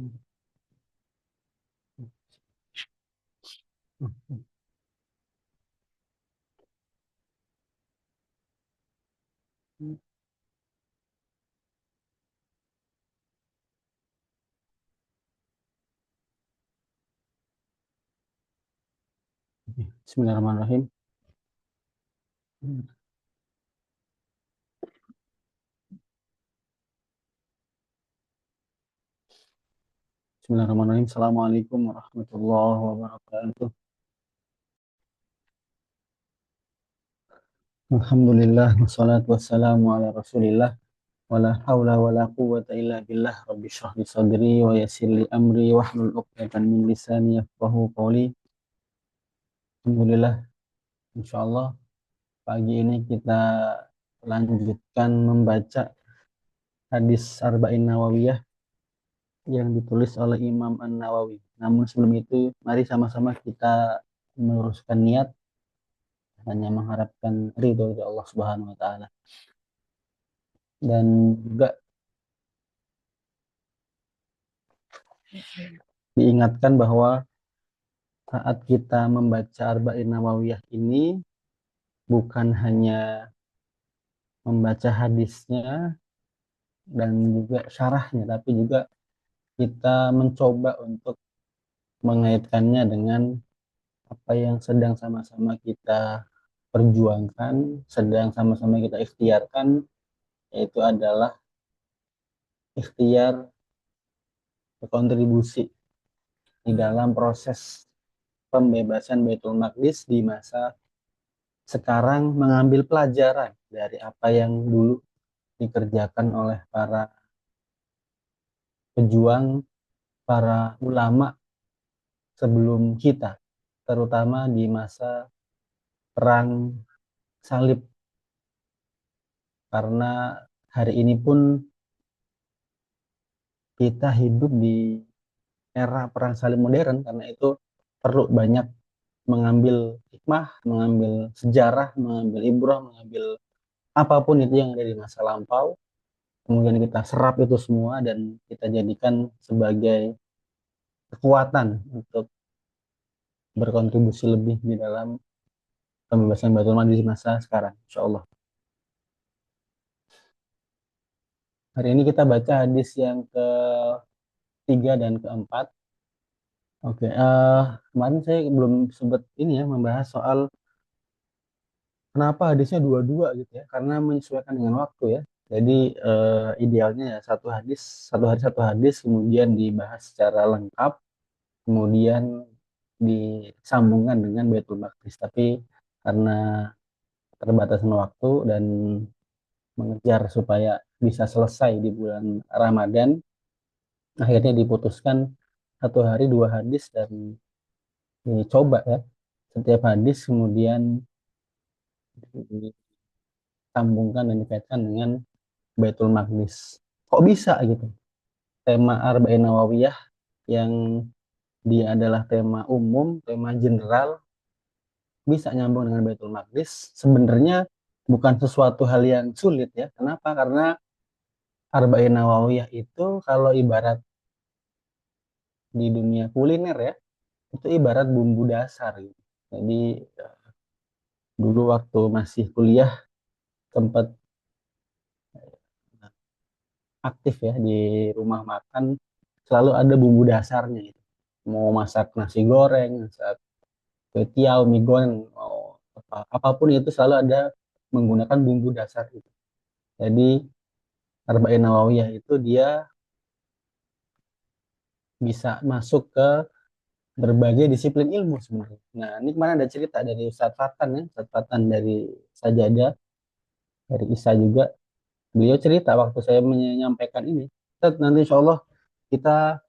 Bismillahirrahmanirrahim. Bismillahirrahmanirrahim. Assalamualaikum warahmatullahi wabarakatuh. Alhamdulillah wassalatu wassalamu ala Rasulillah wala haula wala quwwata illa billah. Rabbi shrah li sadri wa yassir li amri wahlul 'uqdatam min lisani yafqahu qawli. Alhamdulillah, insyaallah pagi ini kita lanjutkan membaca hadis Arba'in Nawawiyah yang ditulis oleh Imam An-Nawawi. Namun sebelum itu, mari sama-sama kita meluruskan niat, hanya mengharapkan ridho dari Allah Subhanahu wa taala. Dan juga diingatkan bahwa saat kita membaca Arba'in Nawawiyah ini bukan hanya membaca hadisnya dan juga syarahnya, tapi juga kita mencoba untuk mengaitkannya dengan apa yang sedang sama-sama kita perjuangkan, sedang sama-sama kita ikhtiarkan, yaitu adalah ikhtiar berkontribusi di dalam proses pembebasan Baitul Maqdis di masa sekarang, mengambil pelajaran dari apa yang dulu dikerjakan oleh para pejuang, para ulama sebelum kita, terutama di masa perang salib. Karena hari ini pun kita hidup di era perang salib modern, karena itu perlu banyak mengambil hikmah, mengambil sejarah, mengambil ibrah, mengambil apapun itu yang ada di masa lampau, kemudian kita serap itu semua dan kita jadikan sebagai kekuatan untuk berkontribusi lebih di dalam pembebasan Baitul Maqdis di masa sekarang, insya Allah. Hari ini kita baca hadis yang ketiga dan keempat. Oke, kemarin saya belum sempat ini ya membahas soal kenapa hadisnya dua-dua gitu ya, karena menyesuaikan dengan waktu ya. Jadi idealnya ya satu hari satu hadis, kemudian dibahas secara lengkap, kemudian disambungkan dengan Baitul Maqdis. Tapi karena keterbatasan waktu dan mengejar supaya bisa selesai di bulan Ramadan, akhirnya diputuskan satu hari dua hadis dan dicoba ya setiap hadis kemudian disambungkan dan dikaitkan dengan Baitul Maqdis. Kok bisa gitu? Tema Arba'in Nawawiyah yang dia adalah tema umum, tema general, bisa nyambung dengan Baitul Maqdis. Sebenarnya bukan sesuatu hal yang sulit ya. Kenapa? Karena Arba'in Nawawiyah itu kalau ibarat di dunia kuliner ya, itu ibarat bumbu dasar gitu. Jadi dulu waktu masih kuliah sempat aktif ya di rumah makan, selalu ada bumbu dasarnya gitu. Mau masak nasi goreng, masak kue tiaw, mie goreng, mau apapun itu selalu ada menggunakan bumbu dasar itu. Jadi Arba'in Nawawiyah itu dia bisa masuk ke berbagai disiplin ilmu sebenarnya. Nah, ini kemarin ada cerita dari Ustadz Fatan ya, Ustadz Fatan dari Sajadah, dari Isa juga. Beliau cerita waktu saya menyampaikan ini. Ustadz, nanti insya Allah kita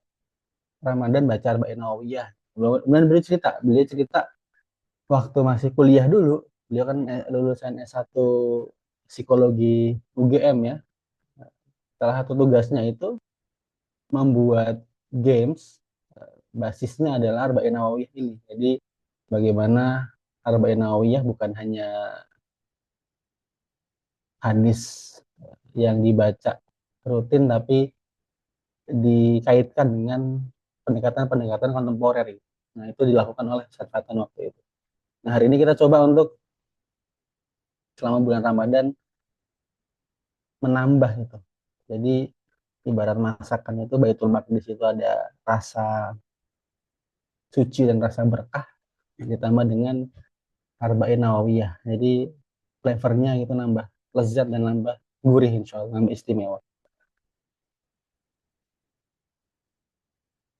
Ramadan baca Arba'in Nawawiyah. Kemudian beliau cerita waktu masih kuliah dulu, beliau kan lulusan S1 psikologi UGM ya. Salah satu tugasnya itu membuat games, basisnya adalah Arba'in Nawawiyah ini. Jadi bagaimana Arba'in Nawawiyah bukan hanya hadis yang dibaca rutin, tapi dikaitkan dengan pendekatan-pendekatan kontemporer gitu. Nah, itu dilakukan oleh Ustadz Fatan waktu itu. Nah, hari ini kita coba untuk selama bulan Ramadan menambah itu. Jadi ibarat masakan itu Baitul Maqdis itu ada rasa suci dan rasa berkah ditambah dengan Arba'in Nawawiyah. Jadi flavornya itu nambah lezat dan nambah gurih insya Allah, nambah istimewa.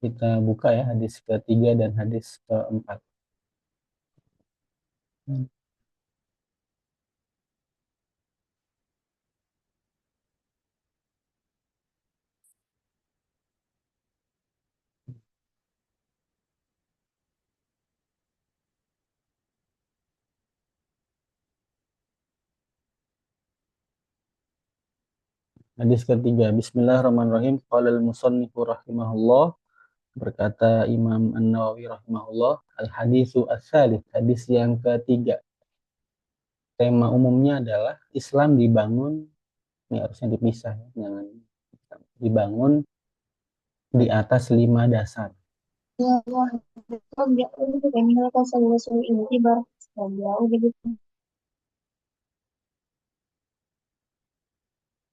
Kita buka ya hadis ketiga dan hadis keempat. Hadis ketiga, Bismillahirrahmanirrahim. Qala al-musannifu rahimahullah, berkata Imam An-Nawawi rahimahullah, al-hadisu as-salih, hadis yang ketiga. Tema umumnya adalah Islam dibangun, ini harusnya dipisah ya, jangan dibangun di atas 5 dasar.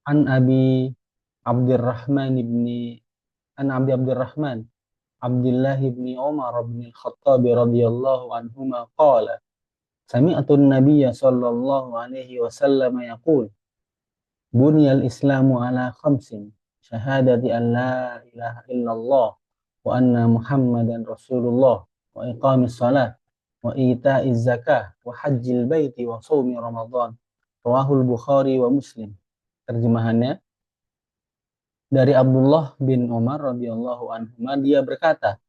An Abi Abdurrahman ibni An Abi Abdurrahman Abdullah ibni Umar bin Al-Khattab radhiyallahu anhuma qala sami'tu an-nabiyya sallallahu alaihi wasallam yaqul buniyal islamu ala khamsin syahadati an la ilaha illallah wa anna muhammadan rasulullah wa iqamis salat wa ita'iz zakah wa hajjil baiti wa shaumi ramadan rawahul Bukhari wa Muslim. Terjemahannya, dari Abdullah bin Umar radhiyallahu anhu, dia berkata,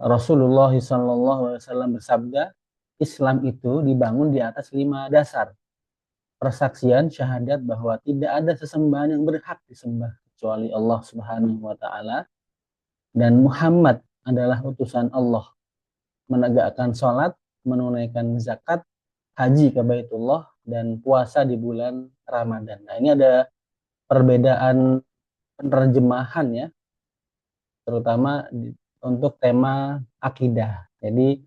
Rasulullah sallallahu alaihi wasallam bersabda, Islam itu dibangun di atas 5 dasar. Persaksian syahadat bahwa tidak ada sesembahan yang berhak disembah kecuali Allah Subhanahu wa taala dan Muhammad adalah utusan Allah. Menegakkan sholat, menunaikan zakat, haji ke Baitullah dan puasa di bulan Ramadan. Nah, ini ada perbedaan penerjemahan ya, terutama untuk tema akidah. Jadi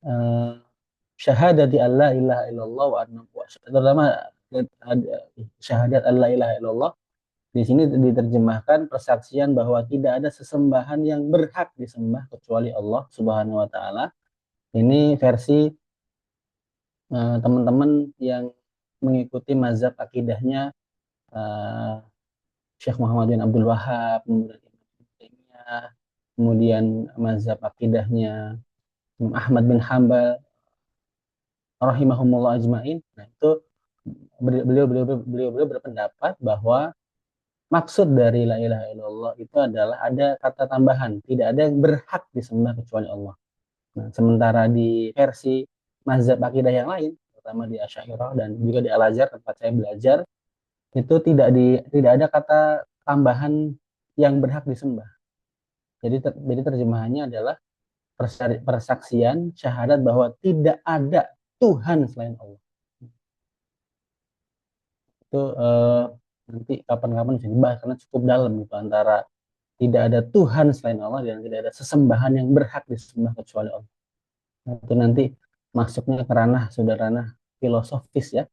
eh, syahadati alla ilaha illallah wa anna terutama syahadat alla ilaha illallah di sini diterjemahkan persaksian bahwa tidak ada sesembahan yang berhak disembah kecuali Allah Subhanahu wa taala. Ini versi teman-teman yang mengikuti mazhab akidahnya uh, Syekh Muhammad bin Abdul Wahab, kemudian kemudian mazhab akidahnya Ahmad bin Hambal rahimahumullah ajmain. Nah, itu beliau berpendapat bahwa maksud dari la ilaha illallah itu adalah ada kata tambahan, tidak ada yang berhak disembah kecuali Allah. Nah, sementara di versi mazhab akidah yang lain, terutama di Asy'ariyah dan juga di Al-Azhar tempat saya belajar, itu tidak ada kata tambahan yang berhak disembah. Jadi terjemahannya adalah persaksian syahadat bahwa tidak ada Tuhan selain Allah. Itu nanti kapan-kapan bisa dibahas karena cukup dalam itu antara tidak ada Tuhan selain Allah dan tidak ada sesembahan yang berhak disembah kecuali Allah. Nah, itu nanti masuknya ke ranah filosofis ya,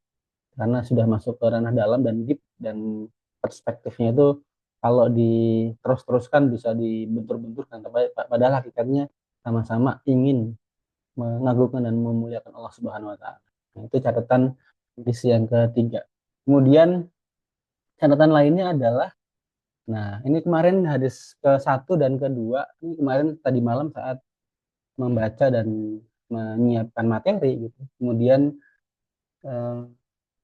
karena sudah masuk ke ranah dalam dan deep dan perspektifnya itu kalau diterus-teruskan bisa dibentur-benturkan, padahal hakikatnya sama-sama ingin mengagungkan dan memuliakan Allah Subhanahu wa taala. Nah, itu catatan visi yang ketiga. Kemudian catatan lainnya adalah, nah ini kemarin hadis ke-1 dan kedua, ini kemarin tadi malam saat membaca dan menyiapkan materi gitu. Kemudian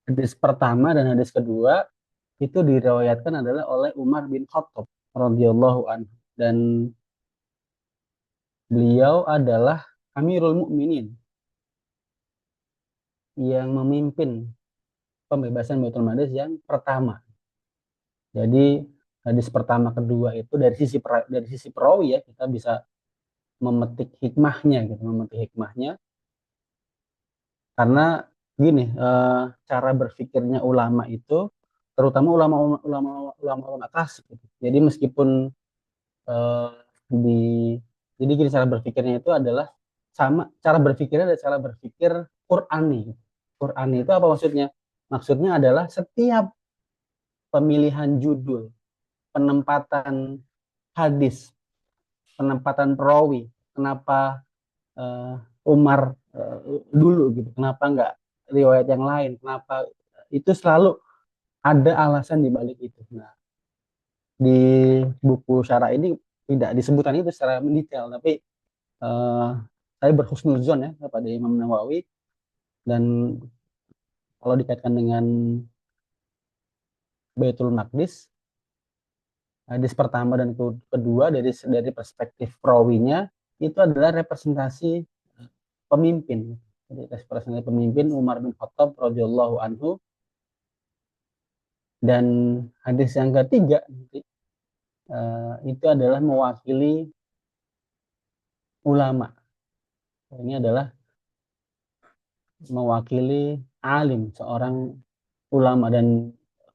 hadis pertama dan hadis kedua itu diriwayatkan adalah oleh Umar bin Khattab radhiyallahu anhu dan beliau adalah Amirul Mukminin yang memimpin pembebasan Baitul Maqdis yang pertama. Jadi hadis pertama kedua itu dari sisi perawi ya kita bisa memetik hikmahnya karena gini cara berpikirnya ulama itu terutama ulama klasik gitu. Jadi meskipun eh, di jadi gini, cara berpikirnya itu adalah sama, cara berpikirnya adalah cara berpikir Qur'ani. Qur'ani itu apa maksudnya? Maksudnya adalah setiap pemilihan judul, penempatan hadis, penempatan perawi, kenapa Umar dulu gitu, kenapa enggak riwayat yang lain, kenapa, itu selalu ada alasan di balik itu. Nah, di buku syarah ini tidak disebutkan itu secara mendetail, tapi eh, saya berhusnuzon ya kepada Imam Nawawi. Dan kalau dikaitkan dengan Baitul Maqdis, hadis pertama dan kedua dari perspektif perawinya itu adalah representasi pemimpin. Jadi representasi pemimpin Umar bin Khattab radhiyallahu anhu. Dan hadis yang ketiga itu adalah mewakili ulama. Ini adalah mewakili alim, seorang ulama, dan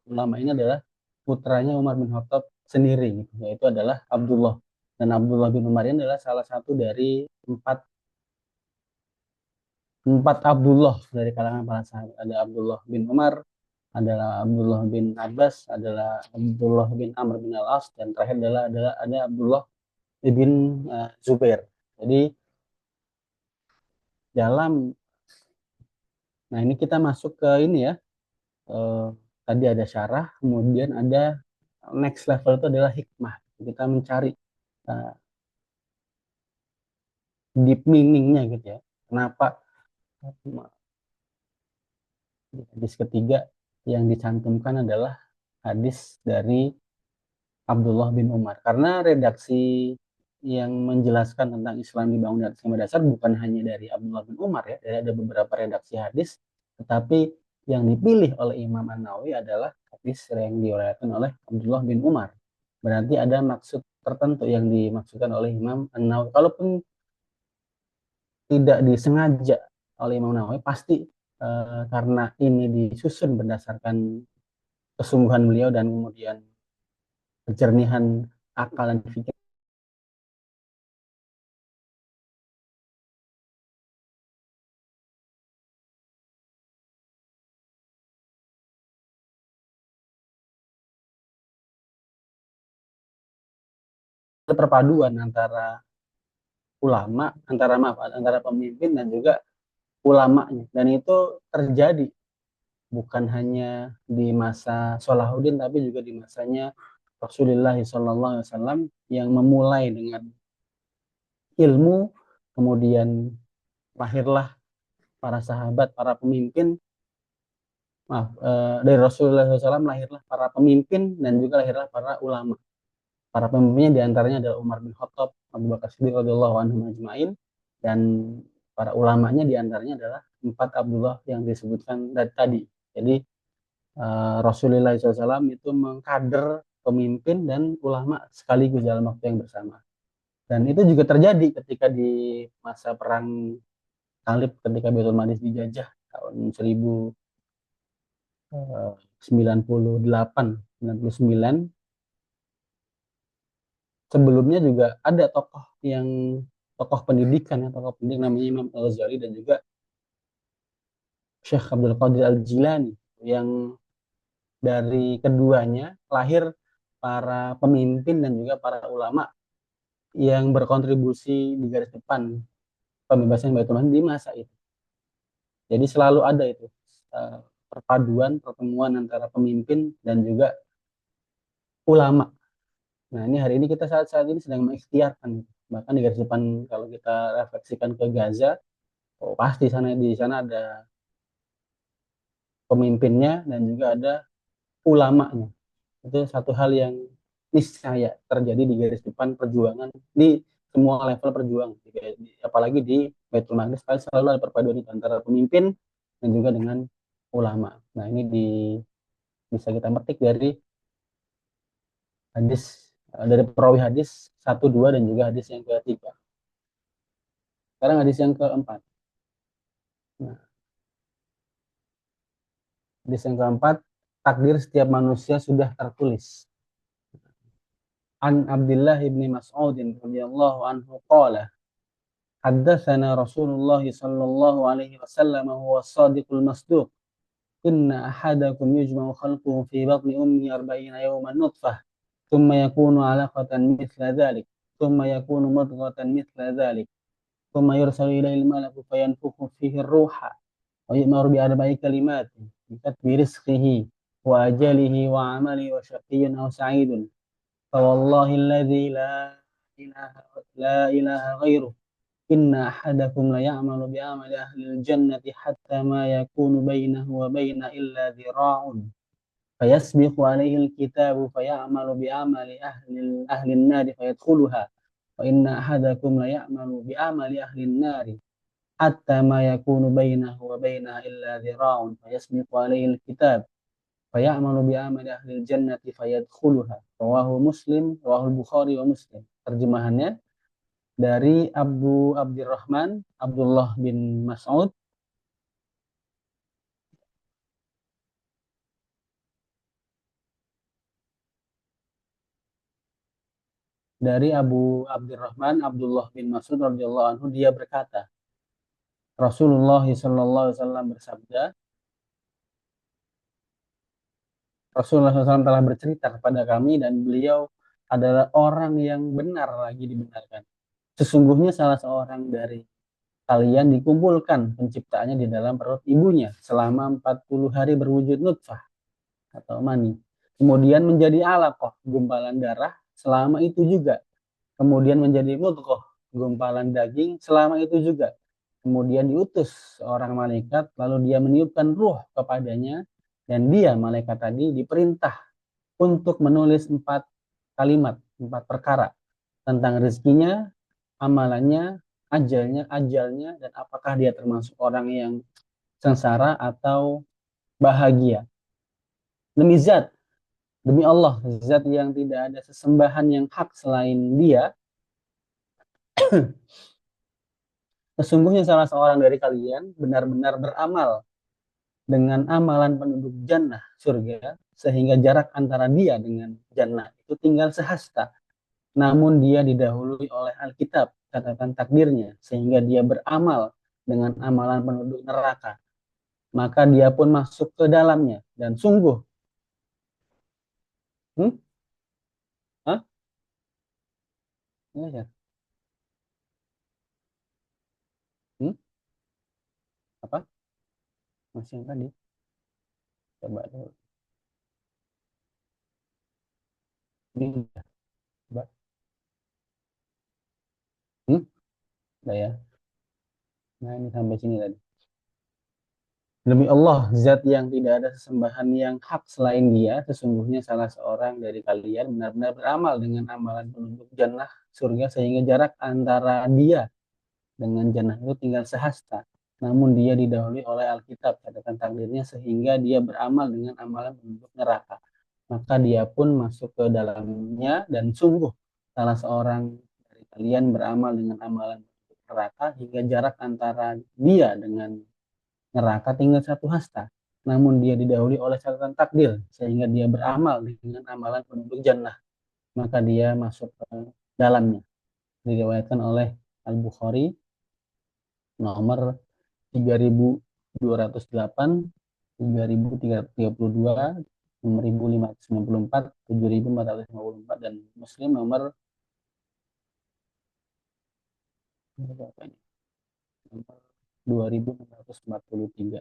ulama ini adalah putranya Umar bin Khattab sendiri gitu, yaitu adalah Abdullah. Dan Abdullah bin Umar ini adalah salah satu dari empat empat Abdullah dari kalangan para sahabat. Ada Abdullah bin Umar, adalah Abdullah bin Abbas, adalah Abdullah bin Amr bin Al-As, dan terakhir adalah ada Abdullah bin Zubair. Jadi dalam, nah ini kita masuk ke ini ya, eh, tadi ada syarah, kemudian ada next level itu adalah hikmah. Kita mencari uh, deep meaningnya gitu ya. Kenapa hadis ketiga yang dicantumkan adalah hadis dari Abdullah bin Umar. Karena redaksi yang menjelaskan tentang Islam dibangun di atas lima dasar bukan hanya dari Abdullah bin Umar ya, ada beberapa redaksi hadis, tetapi yang dipilih oleh Imam An-Nawawi adalah hadis yang diriwayatkan oleh Abdullah bin Umar. Berarti ada maksud tertentu yang dimaksudkan oleh Imam An-Nawawi. Kalaupun tidak disengaja oleh Imam Nawawi, pasti karena ini disusun berdasarkan kesungguhan beliau dan kemudian kejernihan akal dan pikir, perpaduan antara ulama, antara pemimpin dan juga ulamanya. Dan itu terjadi bukan hanya di masa Salahuddin, tapi juga di masanya Rasulullah SAW, yang memulai dengan ilmu, kemudian lahirlah para sahabat, para pemimpin, dari Rasulullah SAW lahirlah para pemimpin dan juga lahirlah para ulama. Para pemimpinnya diantaranya adalah Umar bin Khattab, Abu Bakar Siddiq radhiyallahu anhum ajma'in, dan para ulamanya diantaranya adalah empat Abdullah yang disebutkan dari tadi. Jadi Rasulullah SAW itu mengkader pemimpin dan ulama sekaligus dalam waktu yang bersama. Dan itu juga terjadi ketika di masa perang Talib, ketika Baitul Maqdis dijajah tahun 1098, 99. Sebelumnya juga ada tokoh pendidikan ya, tokoh pendidik namanya Imam Al-Ghazali dan juga Syekh Abdul Qadir Al-Jilani, yang dari keduanya lahir para pemimpin dan juga para ulama yang berkontribusi di garis depan pembebasan Baitul Maqdis di masa itu. Jadi selalu ada itu perpaduan, pertemuan antara pemimpin dan juga ulama. Nah, ini hari ini kita saat ini sedang mengikhtiarkan. Bahkan di garis depan, kalau kita refleksikan ke Gaza, oh, pasti di sana ada pemimpinnya dan juga ada ulamanya. Itu satu hal yang niscaya terjadi di garis depan perjuangan di semua level perjuangan. Apalagi di Baitul Maqdis selalu ada perpaduan itu antara pemimpin dan juga dengan ulama. Nah, ini bisa kita petik dari hadis, dari perawi hadis satu, dua, dan juga hadis yang ketiga. Sekarang hadis yang keempat. Nah, hadis yang keempat takdir setiap manusia sudah tertulis. An Abdullah ibn Mas'ud radhiyallahu anhu qala haddatsana Rasulullah sallallahu alaihi wasallam huwa as-sadiqul masduq inna ahadakum yujma'u khalquhu fi batni ummi 40 yawman nutfah thumma yakunu 'alaqatan mithla dhalik thumma yakunu mudghatan mithla dhalik thumma yursalu ilayhi al-malaku fayanfukhu fihi ar-ruha wa yu'maru bi arba'i kalimatin bi katbi rizqihi wa ajalihi wa 'amalihi wa syaqiyyun aw sa'idun فوالله الذي لا إله غيره إن أحدكم ليعمل بعمل أهل الجنة حتى ما يكون بينه وبين إلا ذراع فيسبق عليه الكتاب فيعمل بعمل أهل النار فيدخلها وإن أحدكم ليعمل بعمل أهل النار حتى ما يكون بينه وبينها إلا ذراع فيسبق عليه الكتاب fayamalu bi amali ahli jannati fayadkhuluha rawahul Bukhari wa Muslim. Terjemahannya dari Abu Abdurrahman Abdullah bin Mas'ud dari Abu Abdurrahman Abdullah bin Mas'ud radhiyallahu anhu, dia berkata, Rasulullah sallallahu alaihi wasallam bersabda, Rasulullah SAW telah bercerita kepada kami dan beliau adalah orang yang benar lagi dibenarkan. Sesungguhnya salah seorang dari kalian dikumpulkan penciptaannya di dalam perut ibunya selama 40 hari berwujud nutfah atau mani. Kemudian menjadi alaqah, gumpalan darah selama itu juga. Kemudian menjadi mudghah, gumpalan daging selama itu juga. Kemudian diutus seorang malaikat, lalu dia meniupkan ruh kepadanya, dan dia, malaikat tadi, diperintah untuk menulis 4 perkara tentang rezekinya, amalannya, ajalnya, dan apakah dia termasuk orang yang sengsara atau bahagia. Demi Allah, zat yang tidak ada sesembahan yang hak selain dia, sesungguhnya salah seorang dari kalian benar-benar beramal dengan amalan penduduk jannah surga, sehingga jarak antara dia dengan jannah itu tinggal sehasta. Namun dia didahului oleh Alkitab, catatan takdirnya, sehingga dia beramal dengan amalan penduduk neraka. Maka dia pun masuk ke dalamnya. Dan sungguh, hmm? Hah? Ya, hmm? Apa? Masih yang tadi? Coba dulu. Ini, coba. Hmm? Udah ya. Nah, ini sampai sini tadi. Demi Allah, zat yang tidak ada sesembahan yang hak selain dia, sesungguhnya salah seorang dari kalian benar-benar beramal dengan amalan penduduk jannah surga, sehingga jarak antara dia dengan jannah itu tinggal sehasta. Namun dia didahului oleh Alkitab, catatan takdirnya, sehingga dia beramal dengan amalan penduduk neraka. Maka dia pun masuk ke dalamnya, dan sungguh salah seorang dari kalian beramal dengan amalan penduduk neraka hingga jarak antara dia dengan neraka tinggal 1 hasta. Namun dia didahului oleh catatan takdir, sehingga dia beramal dengan amalan penduduk jannah. Maka dia masuk ke dalamnya. Diriwayatkan oleh Al-Bukhari nomor 3208, 3332, 5594, 7454, dan Muslim nomor berapa ini? Nomor 2643.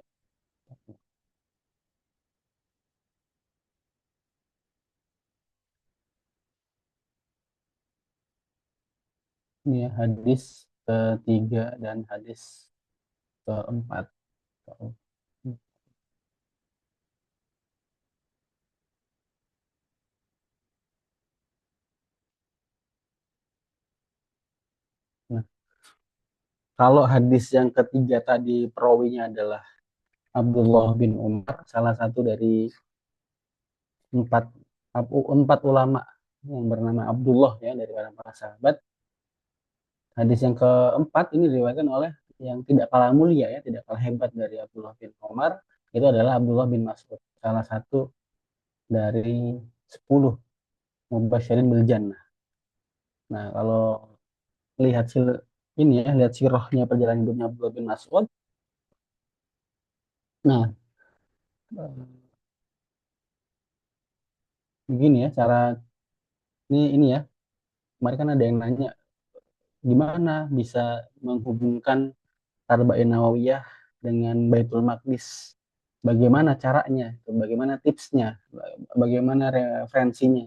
Ini ya, hadis ketiga dan hadis keempat. Nah, kalau hadis yang ketiga tadi perawinya adalah Abdullah bin Umar, salah satu dari empat empat ulama yang bernama Abdullah ya, dari para sahabat. Hadis yang keempat ini diriwayatkan oleh yang tidak kalah mulia ya, tidak kalah hebat dari Abdullah bin Umar, itu adalah Abdullah bin Mas'ud, salah satu dari 10 mubasyirin bil jannah. Nah, kalau lihat ini ya, lihat sirahnya perjalanan hidupnya Abdullah bin Mas'ud. Nah, begini ya cara ini ya. Kemarin kan ada yang nanya gimana bisa menghubungkan Arba'in Nawawiyah dengan Baitul Maqdis. Bagaimana caranya? Bagaimana tipsnya? Bagaimana referensinya?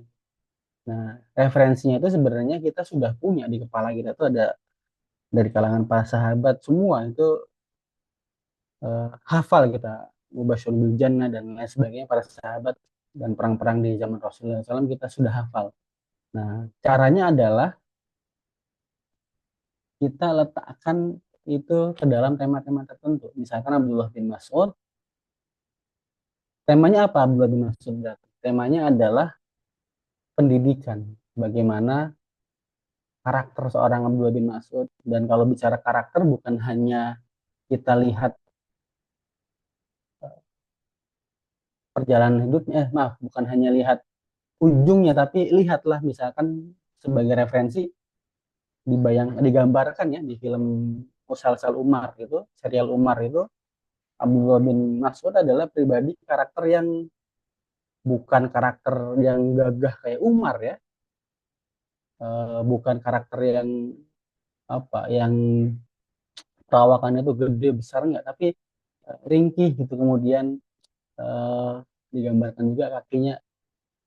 Nah, referensinya itu sebenarnya kita sudah punya di kepala kita tuh ada dari kalangan para sahabat semua itu hafal kita Mubasyir bil Jannah dan lain sebagainya para sahabat dan perang-perang di zaman Rasulullah SAW kita sudah hafal. Nah, caranya adalah kita letakkan itu ke dalam tema-tema tertentu. Misalkan Abdullah bin Mas'ud, temanya apa Abdullah bin Mas'ud? Temanya adalah pendidikan. Bagaimana karakter seorang Abdullah bin Mas'ud. Dan kalau bicara karakter bukan hanya kita lihat perjalanan hidupnya, maaf, bukan hanya lihat ujungnya, tapi lihatlah misalkan sebagai referensi digambarkan ya di film Musalsal Umar itu, serial Umar itu, Abdullah bin Mas'ud adalah pribadi karakter yang bukan karakter yang gagah kayak Umar ya, bukan karakter yang apa yang perawakannya itu gede besar enggak, tapi ringkih gitu, kemudian eh, digambarkan juga kakinya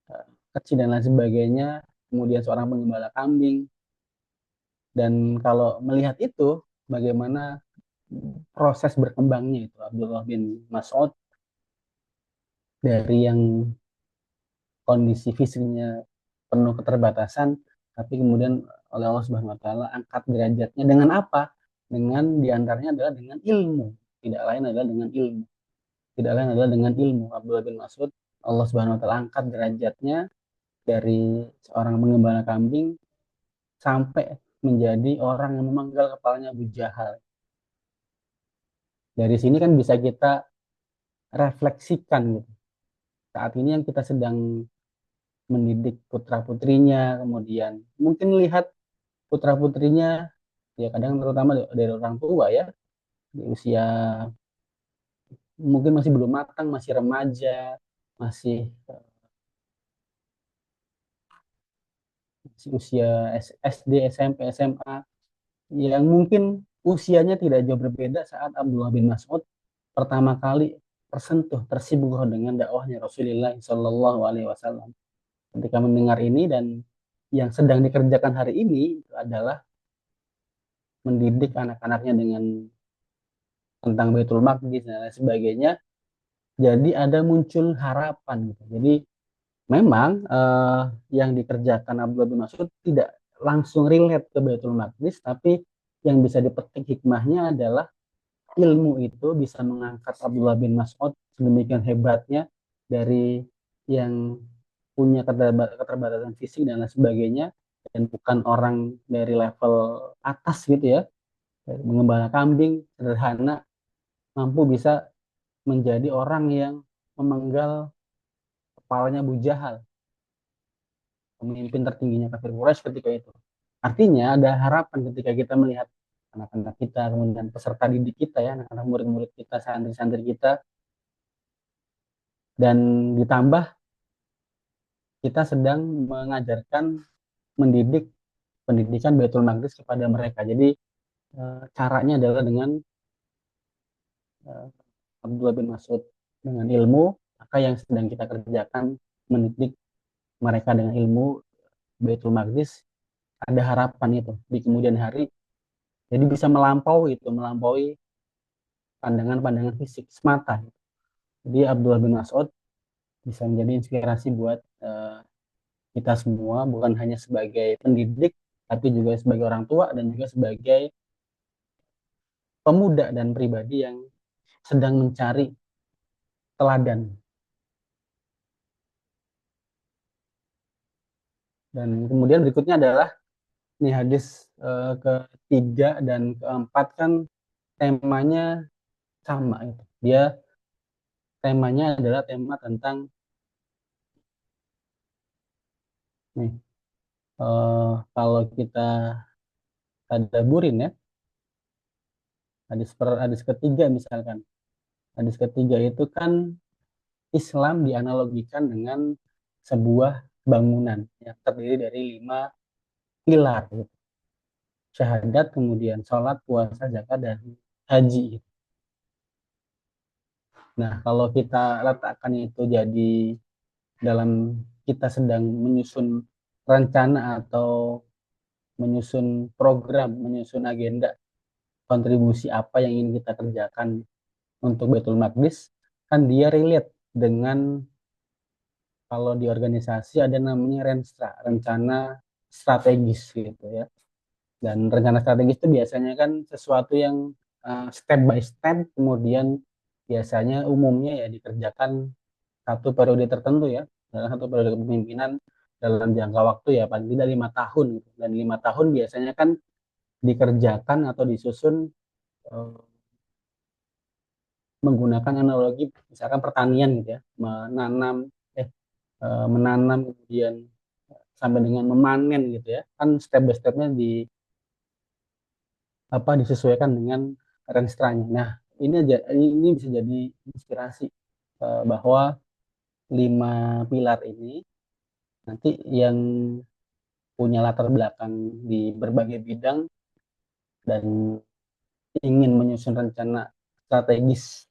eh, kecil dan lain sebagainya, kemudian seorang penggembala kambing. Dan kalau melihat itu bagaimana proses berkembangnya itu Abdullah bin Mas'ud dari yang kondisi fisiknya penuh keterbatasan, tapi kemudian oleh Allah Subhanahu Wa Taala angkat derajatnya dengan apa? Dengan diantaranya adalah dengan ilmu, tidak lain adalah dengan ilmu, tidak lain adalah dengan ilmu. Abdullah bin Mas'ud Allah Subhanahu Wa Taala angkat derajatnya dari seorang penggembala kambing sampai menjadi orang yang memanggal kepalanya Abu Jahal. Dari sini kan bisa kita refleksikan gitu. Saat ini yang kita sedang mendidik putra putrinya, kemudian mungkin lihat putra putrinya ya kadang terutama dari orang tua ya di usia mungkin masih belum matang, masih remaja, masih masih usia SD, SMP, SMA yang mungkin usianya tidak jauh berbeda saat Abdullah bin Mas'ud pertama kali tersentuh, tersibuk dengan dakwahnya Rasulullah Shallallahu Alaihi Wasallam. Ketika mendengar ini dan yang sedang dikerjakan hari ini itu adalah mendidik anak-anaknya dengan tentang Baitul Maqdis dan lain sebagainya. Jadi ada muncul harapan gitu. Jadi memang yang dikerjakan Abdullah bin Mas'ud tidak langsung relate ke Baitul Maqdis, tapi yang bisa dipetik hikmahnya adalah ilmu itu bisa mengangkat Abdullah bin Mas'ud sedemikian hebatnya dari yang punya keterbatasan fisik dan lain sebagainya dan bukan orang dari level atas gitu ya, dari mengembala kambing sederhana mampu bisa menjadi orang yang memenggal kepalanya Abu Jahal, pemimpin tertingginya kafir Quraisy ketika itu. Artinya ada harapan ketika kita melihat anak-anak kita, kemudian peserta didik kita ya, anak-anak murid-murid kita, santri-santri kita, dan ditambah kita sedang mengajarkan, mendidik pendidikan Baitul Maqdis kepada mereka. Jadi caranya adalah dengan eh, Abdullah bin Mas'ud dengan ilmu, maka yang sedang kita kerjakan mendidik mereka dengan ilmu Baitul Maqdis, ada harapan itu di kemudian hari. Jadi bisa melampaui pandangan-pandangan fisik semata. Jadi Abdullah bin Mas'ud bisa menjadi inspirasi buat kita semua, bukan hanya sebagai pendidik, tapi juga sebagai orang tua dan juga sebagai pemuda dan pribadi yang sedang mencari teladan. Dan kemudian berikutnya adalah ini hadis ketiga dan keempat kan temanya sama itu. Dia temanya adalah tema tentang Nih, kalau kita tadaburin ya, hadis ketiga misalkan. Hadis ketiga itu kan Islam dianalogikan dengan sebuah bangunan yang terdiri dari 5 pilar, gitu. Syahadat, kemudian sholat, puasa, zakat, dan haji, gitu. Nah, kalau kita letakkan itu jadi dalam kita sedang menyusun rencana atau menyusun program, menyusun agenda kontribusi apa yang ingin kita kerjakan untuk Baitul Maqdis, kan dia relate dengan, kalau di organisasi ada namanya Renstra, rencana strategis gitu ya. Dan rencana strategis itu biasanya kan sesuatu yang step by step, kemudian biasanya umumnya ya dikerjakan satu periode tertentu ya, dalam satu periode kepemimpinan dalam jangka waktu ya paling tidak 5 tahun gitu. Dan 5 tahun biasanya kan dikerjakan atau disusun eh, menggunakan analogi misalkan pertanian gitu ya, menanam kemudian sampai dengan memanen gitu ya, kan step by stepnya disesuaikan dengan renstranya. Nah, ini bisa jadi inspirasi bahwa 5 pilar ini nanti yang punya latar belakang di berbagai bidang dan ingin menyusun rencana strategis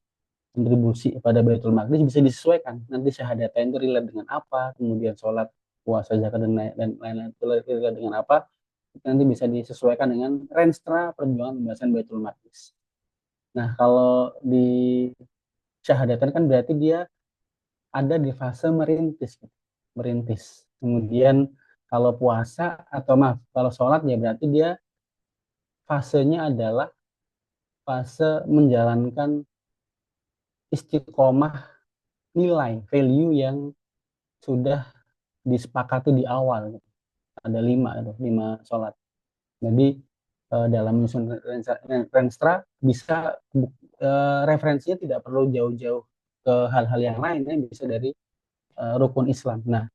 kontribusi pada Baitul Maqdis bisa disesuaikan. Nanti syahadatain itu relate dengan apa, kemudian sholat, puasa, zakat, dan lain-lain itu relate dengan apa, nanti bisa disesuaikan dengan renstra perjuangan pembahasan Baitul Maqdis. Nah, kalau di syahadatan kan berarti dia ada di fase merintis, merintis. Kemudian kalau puasa atau maaf, kalau sholat ya berarti dia fasenya adalah fase menjalankan istiqomah nilai, value yang sudah disepakati di awal. Ada 5 itu, 5 sholat. Jadi dalam menyusun renstra bisa referensinya tidak perlu jauh-jauh ke hal-hal yang lain ya, bisa dari rukun Islam. Nah,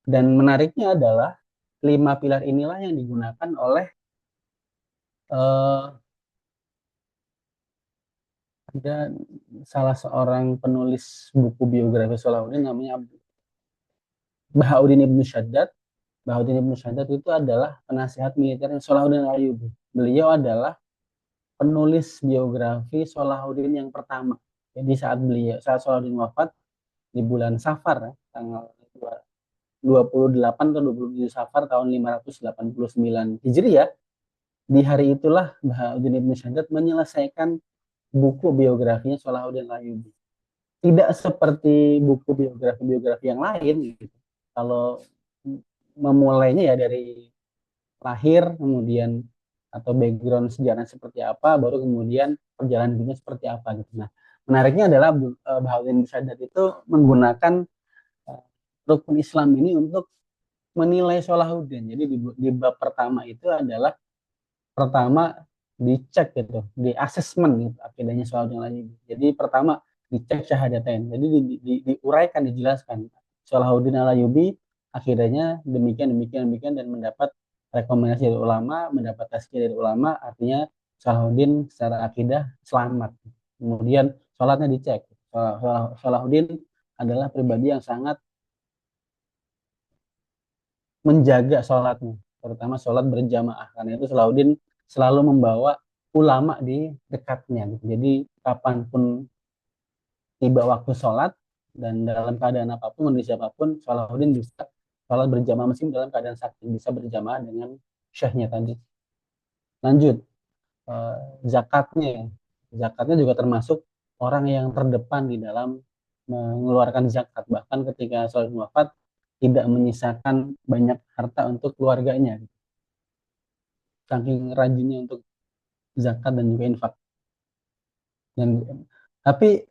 dan menariknya adalah 5 pilar inilah yang digunakan oleh uh, ada salah seorang penulis buku biografi Salahuddin namanya Bahauddin Ibnu Shaddad. Bahauddin Ibnu Shaddad itu adalah penasihat militer Salahuddin Ayyubi. Beliau adalah penulis biografi Salahuddin yang pertama. Jadi saat Salahuddin wafat di bulan Safar ya, tanggal 28 atau 27 Safar tahun 589 Hijriah, di hari itulah Bahauddin Ibnu Shaddad menyelesaikan buku biografinya Salahuddin Ayyubi. Tidak seperti buku biografi-biografi yang lain gitu. Kalau memulainya ya dari lahir, kemudian atau background sejarah seperti apa, baru kemudian perjalanan hidupnya seperti apa gitu. Nah, menariknya adalah Bahauddin Sadat itu menggunakan uh, rukun Islam ini untuk menilai Salahuddin. Jadi di bab pertama itu adalah pertama dicek gitu, di assessment gitu akidahnya Salahuddin Alayubi. Jadi pertama dicek syahadatain. Jadi diuraikan, dijelaskan Salahuddin Alayubi akidahnya demikian demikian demikian dan mendapat rekomendasi dari ulama, mendapat tazkiyah dari ulama, artinya Salahuddin secara akidah selamat. Kemudian sholatnya dicek. Salahuddin adalah pribadi yang sangat menjaga sholatnya, terutama sholat berjamaah. Karena itu Salahuddin selalu membawa ulama di dekatnya. Gitu. Jadi kapanpun tiba waktu sholat dan dalam keadaan apapun, kondisi apapun, Salahuddin bisa sholat berjamaah meski dalam keadaan sakit, bisa berjamaah dengan syekhnya tadi. Lanjut, eh, zakatnya. Zakatnya juga termasuk orang yang terdepan di dalam mengeluarkan zakat. Bahkan ketika Salahuddin wafat, tidak menyisakan banyak harta untuk keluarganya. Saking rajinnya untuk zakat dan juga infak. Dan tapi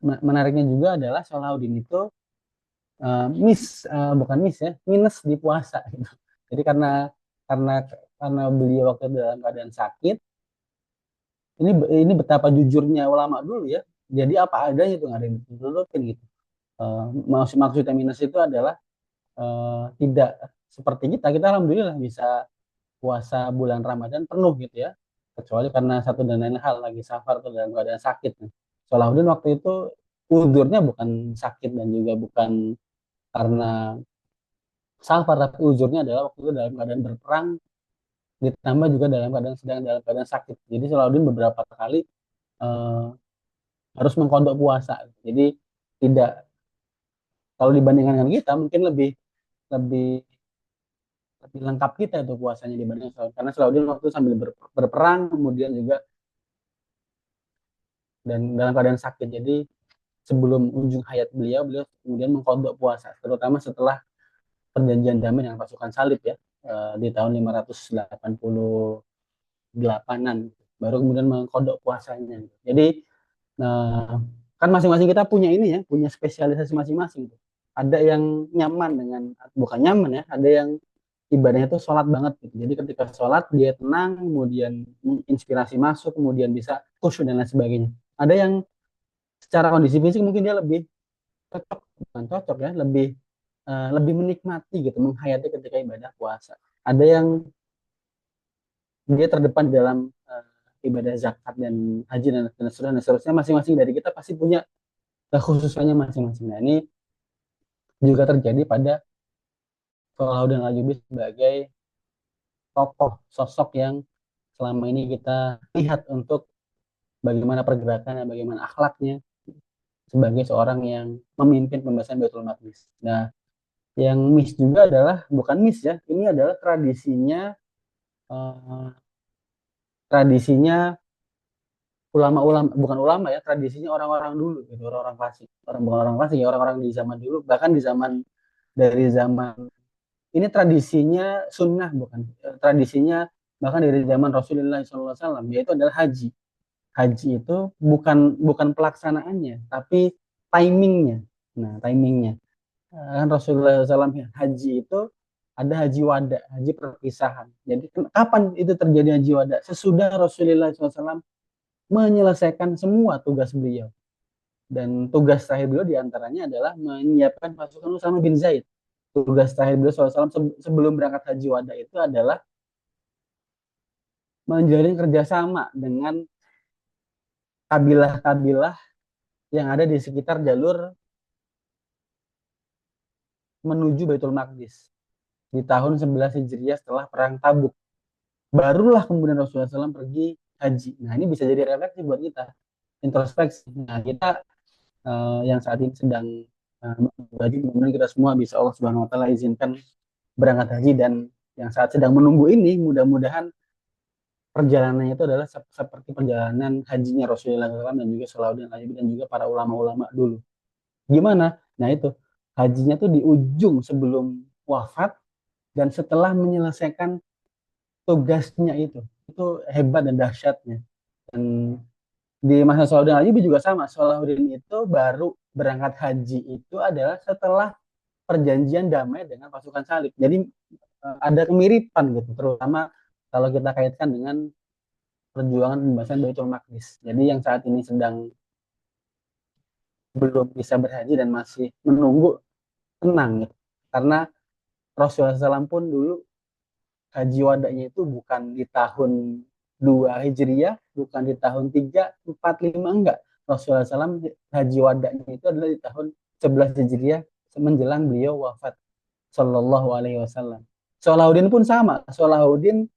menariknya juga adalah Salahuddin itu bukan ya, minus di puasa gitu. Jadi karena karena beliau waktu dalam keadaan sakit, ini ini betapa jujurnya ulama dulu ya. Jadi apa adanya itu nggak ada yang ditutupin gitu. Maksudnya minus itu adalah tidak seperti kita alhamdulillah bisa puasa bulan Ramadan penuh gitu ya, kecuali karena satu dan lain hal lagi safar atau dalam keadaan sakit. Salahuddin waktu itu uzurnya bukan sakit dan juga bukan karena safar, tapi uzurnya adalah waktu itu dalam keadaan berperang, ditambah juga dalam keadaan sakit. Jadi Salahuddin beberapa kali eh, harus mengkodok puasa. Jadi tidak, kalau dibandingkan dengan kita mungkin lebih lebih lebih lengkap kita itu puasanya dibanding Salahuddin. Karena Salahuddin waktu itu sambil berperang, kemudian juga dan dalam keadaan sakit. Jadi sebelum ujung hayat beliau, beliau kemudian mengkodok puasa, terutama setelah perjanjian damai dengan pasukan salib ya, di tahun 588-an, baru kemudian mengkodok puasanya. Jadi kan masing-masing kita punya ini ya, punya spesialisasi masing-masing. Ada yang nyaman dengan, bukan nyaman ya, ada yang ibadahnya itu sholat banget gitu. Jadi ketika sholat dia tenang, kemudian inspirasi masuk, kemudian bisa khusyuk dan lain sebagainya. Ada yang secara kondisi fisik mungkin dia lebih cocok, bukan cocok ya, lebih menikmati gitu, menghayati ketika ibadah puasa. Ada yang dia terdepan dalam ibadah zakat dan haji dan seterusnya. Masing-masing dari kita pasti punya kekhususannya masing-masing. Nah ini juga terjadi pada Salahuddin Al-Ayyubi sebagai tokoh sosok yang selama ini kita lihat untuk bagaimana pergerakannya, bagaimana akhlaknya sebagai seorang yang memimpin pembebasan Baitul Maqdis. Nah, yang miss juga adalah, bukan miss ya, ini adalah eh, tradisinya ulama-ulama, bukan ulama ya, tradisinya orang-orang dulu gitu, orang-orang klasik. Bukan orang klasik ya, orang-orang di zaman dulu, bahkan di zaman, dari zaman ini tradisinya sunnah, bukan tradisinya bahkan dari zaman Rasulullah SAW, yaitu adalah haji. Haji itu bukan bukan pelaksanaannya, tapi timingnya. Nah, timingnya. Kan Rasulullah SAW haji itu ada haji wada, haji perpisahan. Jadi kapan itu terjadi haji wada? Sesudah Rasulullah SAW menyelesaikan semua tugas beliau. Dan tugas terakhir beliau diantaranya adalah menyiapkan pasukan Usama bin Zaid. Tugas terakhir beliau SAW sebelum berangkat haji wada itu adalah menjalin kerjasama dengan kabilah-kabilah yang ada di sekitar jalur menuju Baitul Maqdis di tahun 11 Hijriah setelah perang Tabuk. Barulah kemudian Rasulullah SAW pergi haji. Nah ini bisa jadi refleksi buat kita, introspeksi. Nah kita yang saat ini sedang haji, mudah-mudahan kita semua bisa Allah Subhanahu Wa Taala izinkan berangkat haji, dan yang saat sedang menunggu ini mudah-mudahan perjalanannya itu adalah seperti perjalanan hajinya Rasulullah SAW dan juga Salahuddin Al-Ayyubi dan juga para ulama-ulama dulu. Gimana? Nah itu hajinya tuh di ujung sebelum wafat dan setelah menyelesaikan tugasnya itu hebat dan dahsyatnya. Dan di masa Salahuddin Al-Ayyubi juga sama. Salahuddin itu baru berangkat haji itu adalah setelah perjanjian damai dengan pasukan salib. Jadi ada kemiripan gitu, terutama kalau kita kaitkan dengan perjuangan pembebasan Baitul Maqdis. Jadi yang saat ini sedang belum bisa berhaji dan masih menunggu, tenang gitu. Karena Rasulullah SAW pun dulu haji wadanya itu bukan di tahun 2 Hijriah, bukan di tahun 3, 4, 5, enggak. Rasulullah SAW haji wadanya itu adalah di tahun 11 Hijriah menjelang beliau wafat Sallallahu Alaihi Wasallam. Salahuddin pun sama. Salahuddin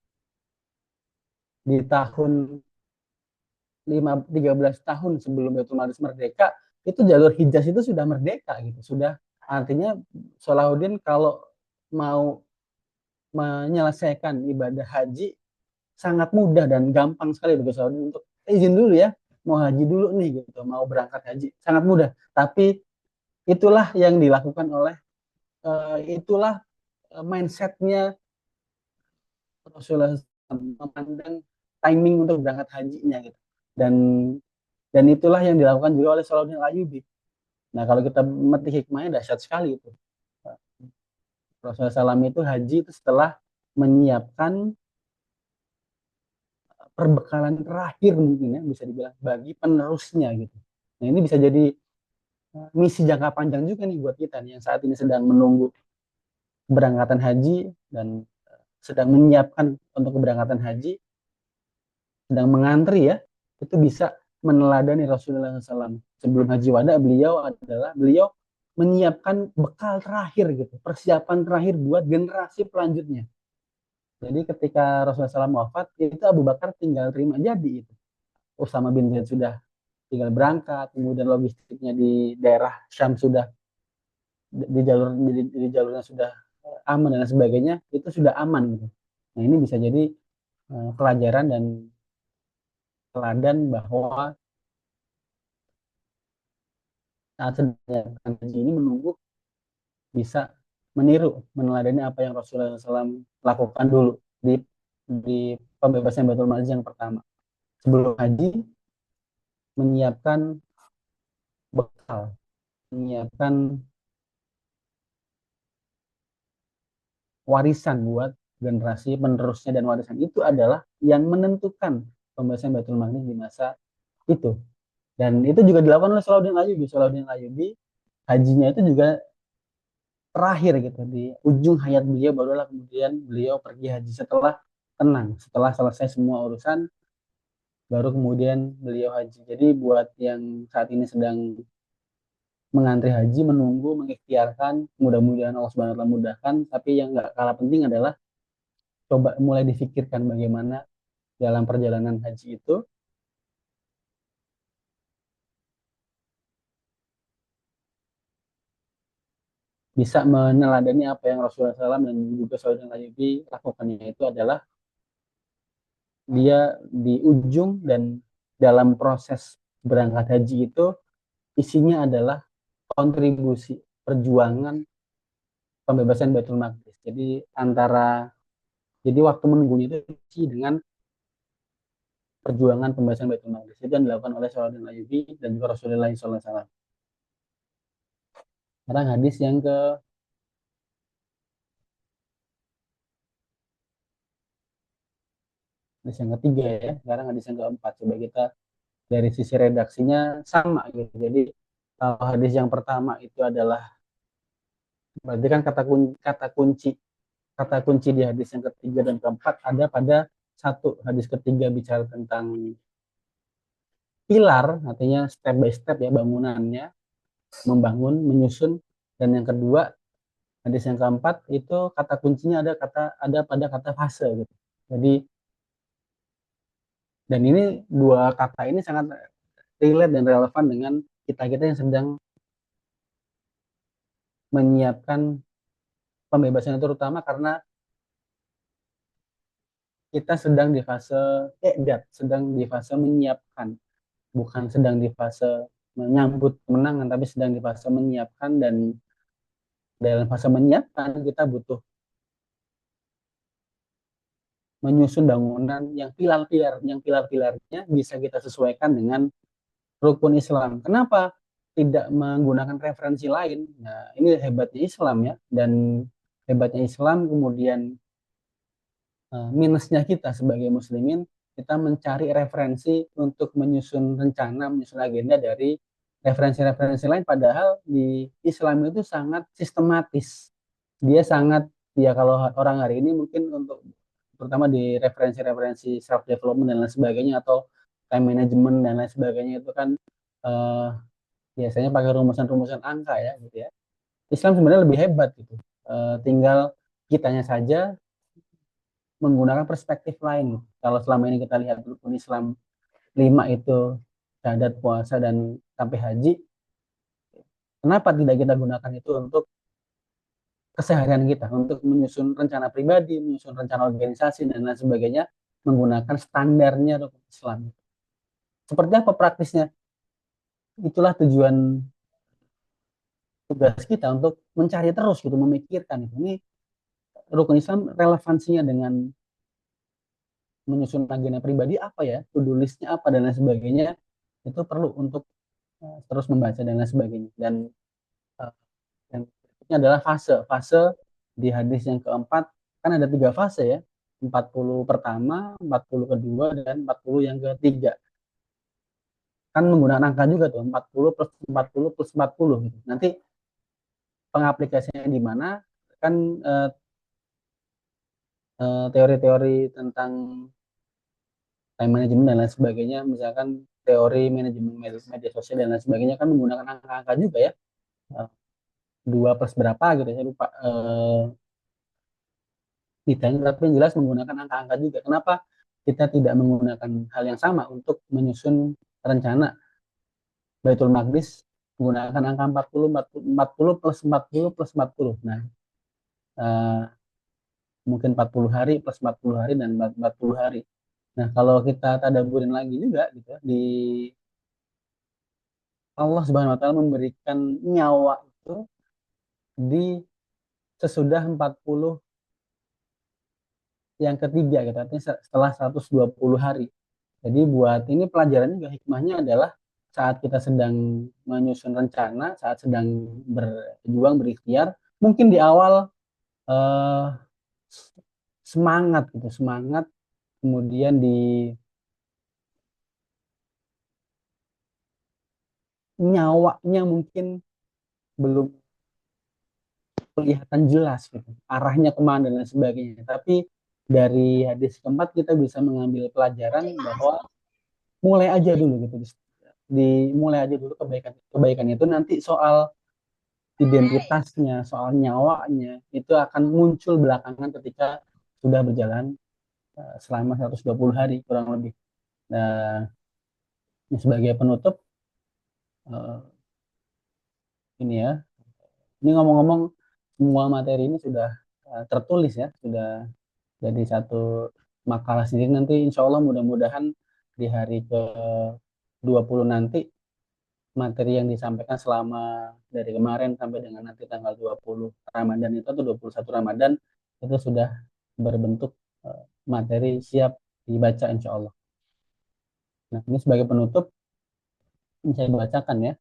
di tahun 13 tahun sebelum Baitul Maqdis merdeka, itu jalur Hijaz itu sudah merdeka gitu. Sudah, artinya Salahuddin kalau mau menyelesaikan ibadah haji sangat mudah dan gampang sekali bagi Salahuddin untuk izin dulu ya, mau haji dulu nih gitu, mau berangkat haji, sangat mudah. Tapi itulah yang dilakukan oleh itulah mindsetnya Rasulullah memandang timing untuk berangkat hajinya gitu. Dan itulah yang dilakukan juga oleh Salahuddin Al-Ayyubi. Nah, kalau kita memetik hikmahnya dahsyat sekali itu. Rasulullah SAW itu haji itu setelah menyiapkan perbekalan terakhir mungkin ya, bisa dibilang bagi penerusnya gitu. Nah, ini bisa jadi misi jangka panjang juga nih buat kita nih, yang saat ini sedang menunggu keberangkatan haji dan sedang menyiapkan untuk keberangkatan haji, sedang mengantri ya, itu bisa meneladani Rasulullah SAW. Sebelum haji wada beliau menyiapkan bekal terakhir gitu, persiapan terakhir buat generasi pelanjutnya. Jadi ketika Rasulullah SAW wafat, itu Abu Bakar tinggal terima jadi itu. Usama bin Zaid sudah tinggal berangkat, kemudian logistiknya di daerah Syam sudah di jalurnya sudah aman dan sebagainya, itu sudah aman gitu. Nah ini bisa jadi pelajaran dan teladan bahwa saat sedang haji ini menunggu bisa meniru, meneladani apa yang Rasulullah SAW lakukan dulu di pembebasan Baitul Maqdis yang pertama. Sebelum haji menyiapkan bekal, menyiapkan warisan buat generasi penerusnya, dan warisan itu adalah yang menentukan pembebasan Baitul Maqdis di masa itu. Dan itu juga dilakukan oleh Salahuddin Ayyubi. Salahuddin Ayyubi hajinya itu juga terakhir gitu, di ujung hayat beliau barulah kemudian beliau pergi haji setelah tenang, setelah selesai semua urusan, baru kemudian beliau haji. Jadi buat yang saat ini sedang mengantri haji, menunggu, mengikhtiarkan, mudah-mudahan Allah Subhanahu wa taala mudahkan, tapi yang nggak kalah penting adalah coba mulai difikirkan bagaimana dalam perjalanan haji itu bisa meneladani apa yang Rasulullah SAW dan juga Saudara Ayyubi lakukan, yaitu adalah dia di ujung dan dalam proses berangkat haji itu isinya adalah kontribusi perjuangan pembebasan Baitul Maqdis. Jadi waktu menunggunya itu diisi dengan perjuangan pembebasan Baitul Maqdis itu yang dilakukan oleh Saudara Ayyubi dan juga Rasulullah SAW. Sekarang hadis yang ke hadis yang ketiga ya. Sekarang hadis yang keempat. Coba kita dari sisi redaksinya sama gitu. Jadi kalau hadis yang pertama itu adalah berarti kan kata kunci di hadis yang ketiga dan keempat ada pada satu. Hadis ketiga bicara tentang pilar, artinya step by step ya bangunannya, membangun, menyusun. Dan yang kedua, hadis yang keempat itu kata kuncinya ada pada kata fase gitu. Jadi dan ini dua kata ini sangat relate dan relevan dengan kita-kita yang sedang menyiapkan pembebasan itu, terutama karena kita sedang di fase sedang di fase menyiapkan, bukan sedang di fase menyambut kemenangan, tapi sedang di fase menyiapkan. Dan dalam fase menyiapkan kita butuh menyusun bangunan yang pilar-pilarnya bisa kita sesuaikan dengan rukun Islam. Kenapa tidak menggunakan referensi lain? Nah, ini hebatnya Islam ya. Dan hebatnya Islam kemudian minusnya kita sebagai muslimin, kita mencari referensi untuk menyusun rencana, menyusun agenda dari referensi-referensi lain, padahal di Islam itu sangat sistematis. Dia sangat, ya kalau orang hari ini mungkin untuk terutama di referensi-referensi self development dan lain sebagainya, atau time management dan lain sebagainya, itu kan eh, biasanya pakai rumusan-rumusan angka ya gitu ya. Islam sebenarnya lebih hebat gitu. Tinggal kitanya saja menggunakan perspektif lain. Kalau selama ini kita lihat rukun Islam 5 itu syahadat, puasa, dan sampai haji, kenapa tidak kita gunakan itu untuk keseharian kita, untuk menyusun rencana pribadi, menyusun rencana organisasi, dan lain sebagainya, menggunakan standarnya rukun Islam. Seperti apa praktisnya? Itulah tugas kita untuk mencari terus gitu, memikirkan itu. Ini rukun Islam relevansinya dengan menyusun agenda pribadi apa ya, to-do listnya apa dan lain sebagainya, itu perlu untuk terus membaca dan lain sebagainya. Dan uh, yang berikutnya adalah fase di hadis yang keempat, kan ada 3 fase ya, 40 pertama, 40 kedua, dan 40 yang ketiga. Kan menggunakan angka juga tuh, 40 plus 40 plus 40 gitu. Nanti pengaplikasinya di mana, kan teori-teori tentang time management dan lain sebagainya, misalkan teori manajemen media sosial dan lain sebagainya kan menggunakan angka-angka juga ya. Eh, Dua plus berapa gitu, saya lupa detailnya, tapi yang jelas menggunakan angka-angka juga. Kenapa kita tidak menggunakan hal yang sama untuk menyusun rencana Baitul Maqdis menggunakan angka 40, 40, 40 plus 40 plus 40. Nah, eh, mungkin 40 hari plus 40 hari dan 40 hari. Nah, kalau kita tadaburin lagi juga gitu ya, di Allah Subhanahu wa taala memberikan nyawa itu di sesudah 40 yang ketiga gitu, artinya setelah 120 hari. Jadi buat ini pelajaran juga, hikmahnya adalah saat kita sedang menyusun rencana, saat sedang berjuang, berikhtiar, mungkin di awal eh, semangat gitu, semangat, kemudian di nyawanya mungkin belum kelihatan jelas gitu, arahnya kemana dan lain sebagainya. Tapi dari hadis keempat kita bisa mengambil pelajaran bahwa mulai aja dulu gitu, dimulai aja dulu kebaikan kebaikan itu, nanti soal identitasnya, soal nyawanya itu akan muncul belakangan ketika sudah berjalan selama 120 hari kurang lebih. Nah, sebagai penutup ini ya, ini ngomong-ngomong semua materi ini sudah tertulis ya, sudah jadi satu makalah sendiri. Nanti insya Allah mudah-mudahan di hari ke-20 nanti materi yang disampaikan selama dari kemarin sampai dengan nanti tanggal 20 Ramadan itu atau 21 Ramadan itu sudah berbentuk materi siap dibaca insya Allah. Nah, ini sebagai penutup ini saya bacakan ya.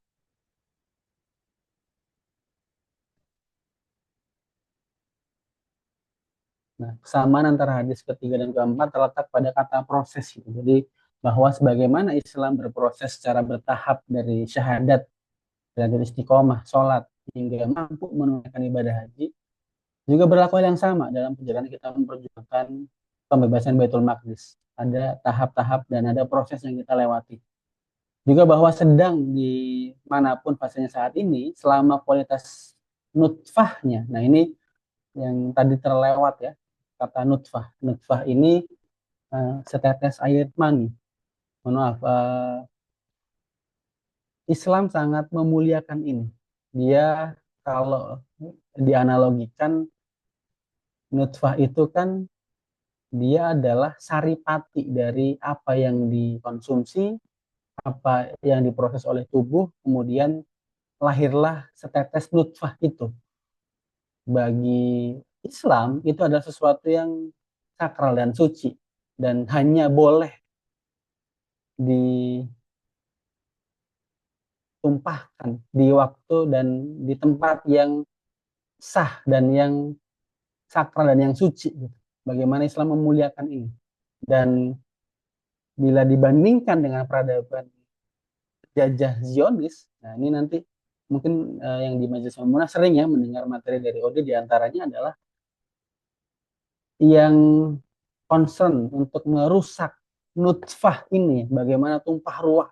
Nah, kesamaan antara hadis ketiga dan keempat terletak pada kata proses gitu. Jadi bahwa sebagaimana Islam berproses secara bertahap dari syahadat, dari istiqomah, sholat, hingga mampu menunaikan ibadah haji, juga berlaku hal yang sama dalam perjalanan kita memperjuangkan pembebasan Baitul Maqdis. Ada tahap-tahap dan ada proses yang kita lewati. Juga bahwa sedang di manapun fasenya saat ini, selama kualitas nutfahnya, nah ini yang tadi terlewat ya, kata nutfah. Nutfah ini setetes air mani. Mohon maaf, Islam sangat memuliakan ini. Dia kalau dianalogikan nutfah itu kan dia adalah saripati dari apa yang dikonsumsi, apa yang diproses oleh tubuh, kemudian lahirlah setetes nutfah itu. Bagi Islam itu adalah sesuatu yang sakral dan suci dan hanya boleh ditumpahkan di waktu dan di tempat yang sah dan yang sakral dan yang suci gitu. Bagaimana Islam memuliakan ini. Dan bila dibandingkan dengan peradaban jajah Zionis, nah ini nanti mungkin yang di Majelis Mamunah sering ya mendengar materi dari Ode, diantaranya adalah yang concern untuk merusak nutfah ini, bagaimana tumpah ruah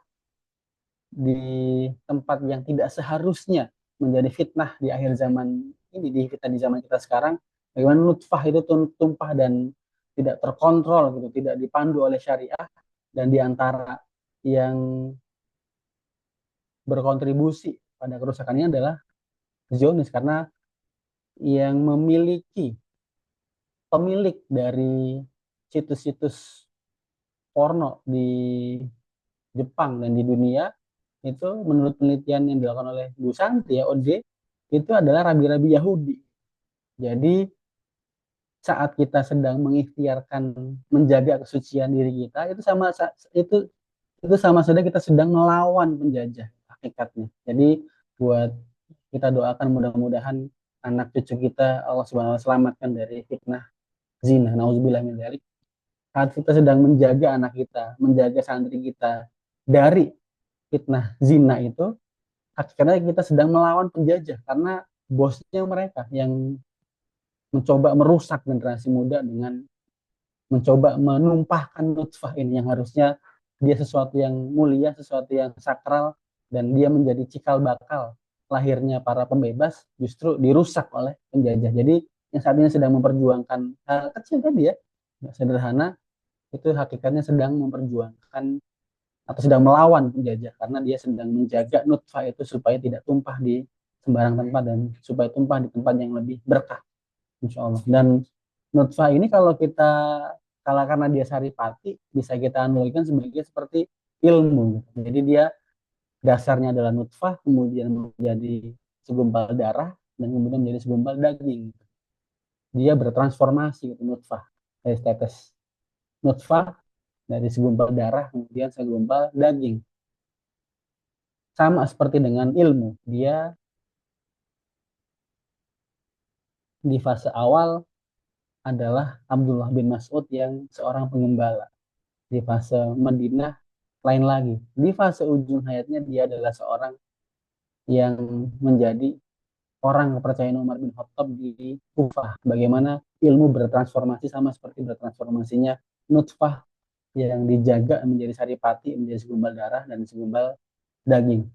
di tempat yang tidak seharusnya menjadi fitnah di akhir zaman ini, di fitnah di zaman kita sekarang, bagaimana nutfah itu tumpah dan tidak terkontrol gitu, tidak dipandu oleh syariah, dan diantara yang berkontribusi pada kerusakannya adalah Zionis, karena yang memiliki pemilik dari situs-situs porno di Jepang dan di dunia itu, menurut penelitian yang dilakukan oleh Bu Santi ya, OD, itu adalah rabi-rabi Yahudi. Jadi saat kita sedang mengikhtiarkan menjaga kesucian diri kita, itu itu sama saja kita sedang melawan penjajah hakikatnya. Jadi buat kita doakan mudah-mudahan anak cucu kita Allah Subhanahu wa taala selamatkan dari fitnah zina. Nauzubillah min dzalik. Saat kita sedang menjaga anak kita, menjaga santri kita dari fitnah zina itu, hakikatnya kita sedang melawan penjajah karena bosnya mereka yang mencoba merusak generasi muda dengan mencoba menumpahkan nutfah ini yang harusnya dia sesuatu yang mulia, sesuatu yang sakral, dan dia menjadi cikal bakal lahirnya para pembebas justru dirusak oleh penjajah. Jadi yang saat ini sedang memperjuangkan hal kecil tadi ya, sederhana, itu hakikatnya sedang memperjuangkan atau sedang melawan penjajah karena dia sedang menjaga nutfah itu supaya tidak tumpah di sembarang tempat dan supaya tumpah di tempat yang lebih berkah, insya Allah. Dan nutfah ini kalau karena dia saripati bisa kita analogikan sebagai seperti ilmu. Jadi dia dasarnya adalah nutfah, kemudian menjadi segumpal darah dan kemudian menjadi segumpal daging. Dia bertransformasi gitu, nutfah dari status nutfah dari segumpal darah kemudian segumpal daging. Sama seperti dengan ilmu, dia di fase awal adalah Abdullah bin Mas'ud yang seorang pengembala. Di fase Madinah lain lagi. Di fase ujung hayatnya dia adalah seorang yang menjadi orang kepercayaan Umar bin Khattab di Kufah. Bagaimana ilmu bertransformasi sama seperti bertransformasinya nutfah yang dijaga menjadi saripati, menjadi segumpal darah dan segumpal daging.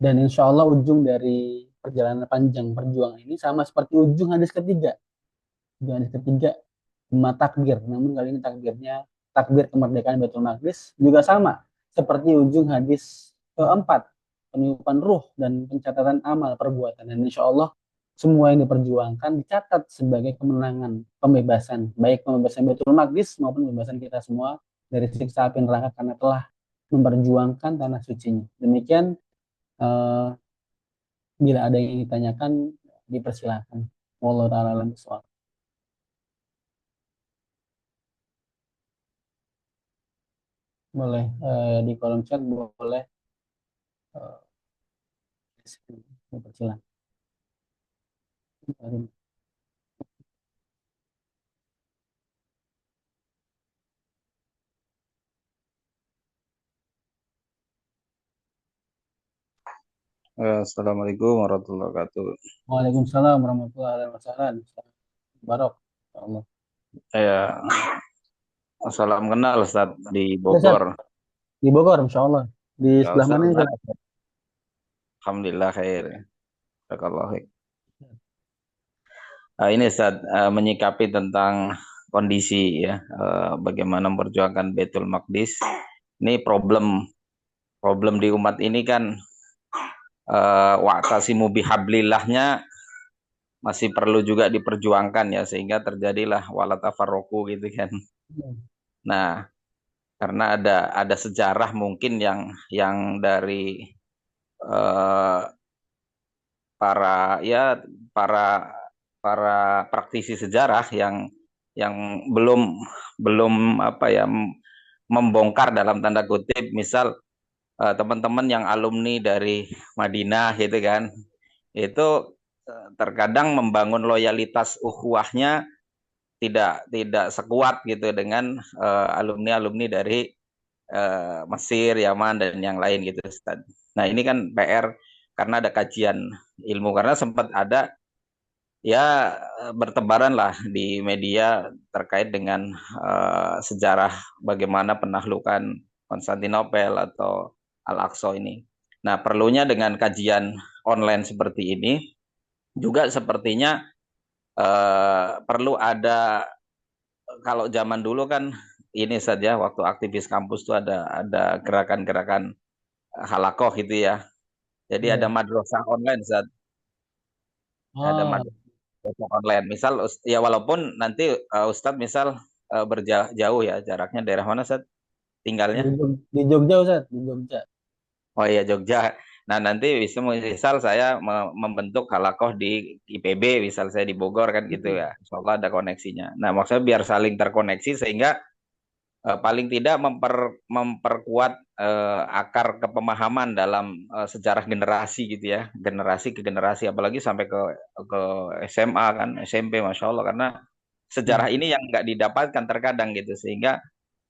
Dan insya Allah ujung dari perjalanan panjang perjuangan ini sama seperti ujung hadis ketiga. Ujung hadis ketiga, Cuma takbir. Namun kali ini takbirnya takbir kemerdekaan Baitul Maqdis juga sama seperti ujung hadis keempat, peniupan ruh dan pencatatan amal perbuatan. Dan insya Allah semua yang diperjuangkan dicatat sebagai kemenangan pembebasan, baik pembebasan Baitul Maqdis maupun pembebasan kita semua dari siksa api neraka karena telah memperjuangkan tanah sucinya. Demikian, eh, bila ada yang ditanyakan dipersilakan. Wallahu taala alam bisawab. Boleh, di kolom chat boleh, dipersilakan. Assalamualaikum warahmatullahi wabarakatuh. Waalaikumsalam warahmatullahi wabarakatuh. Barok. Ya Allah. Ya, salam kenal Ustaz di Ya, Sat. Bogor. Di Bogor, Insya Allah. Di Ya sebelah mana Ustaz, nih, Sat? Alhamdulillah khair. Barakallahu fiik. Ini Ustaz, menyikapi tentang kondisi ya, bagaimana memperjuangkan Baitul Maqdis. Ini problem problem di umat ini kan wa'tasimu bihablillahnya masih perlu juga diperjuangkan ya sehingga terjadilah wala tafarruqu gitu kan. Nah, karena ada sejarah mungkin yang dari eh, para ya para para praktisi sejarah yang belum belum apa ya membongkar dalam tanda kutip misal teman-teman yang alumni dari Madinah gitu kan itu terkadang membangun loyalitas ukhuwahnya tidak sekuat gitu dengan alumni-alumni dari Mesir, Yaman dan yang lain gitu Ustaz. Nah, ini kan PR karena ada kajian ilmu karena sempat ada ya bertebaran lah di media terkait dengan sejarah bagaimana penaklukan Konstantinopel atau Al-Aqsa ini. Nah, perlunya dengan kajian online seperti ini juga sepertinya perlu ada kalau zaman dulu kan ini saja waktu aktivis kampus tuh ada gerakan-gerakan halakoh gitu ya. Jadi ada Iya. madrasah online saat ada Oh, madrasah online. Misal ya walaupun nanti Ustadz misal berjauh ya jaraknya daerah mana Ustadz tinggalnya? di Jogja, Ustaz. Di Jogja. Oh iya Jogja. Nah nanti misal saya membentuk halakoh di IPB, misal saya di Bogor kan gitu Hmm. ya. Insya Allah ada koneksinya. Nah maksudnya biar saling terkoneksi sehingga paling tidak memperkuat akar kepemahaman dalam sejarah generasi gitu ya, generasi ke generasi, apalagi sampai ke SMA kan, SMP, masya Allah, karena Hmm. sejarah ini yang nggak didapatkan terkadang gitu, sehingga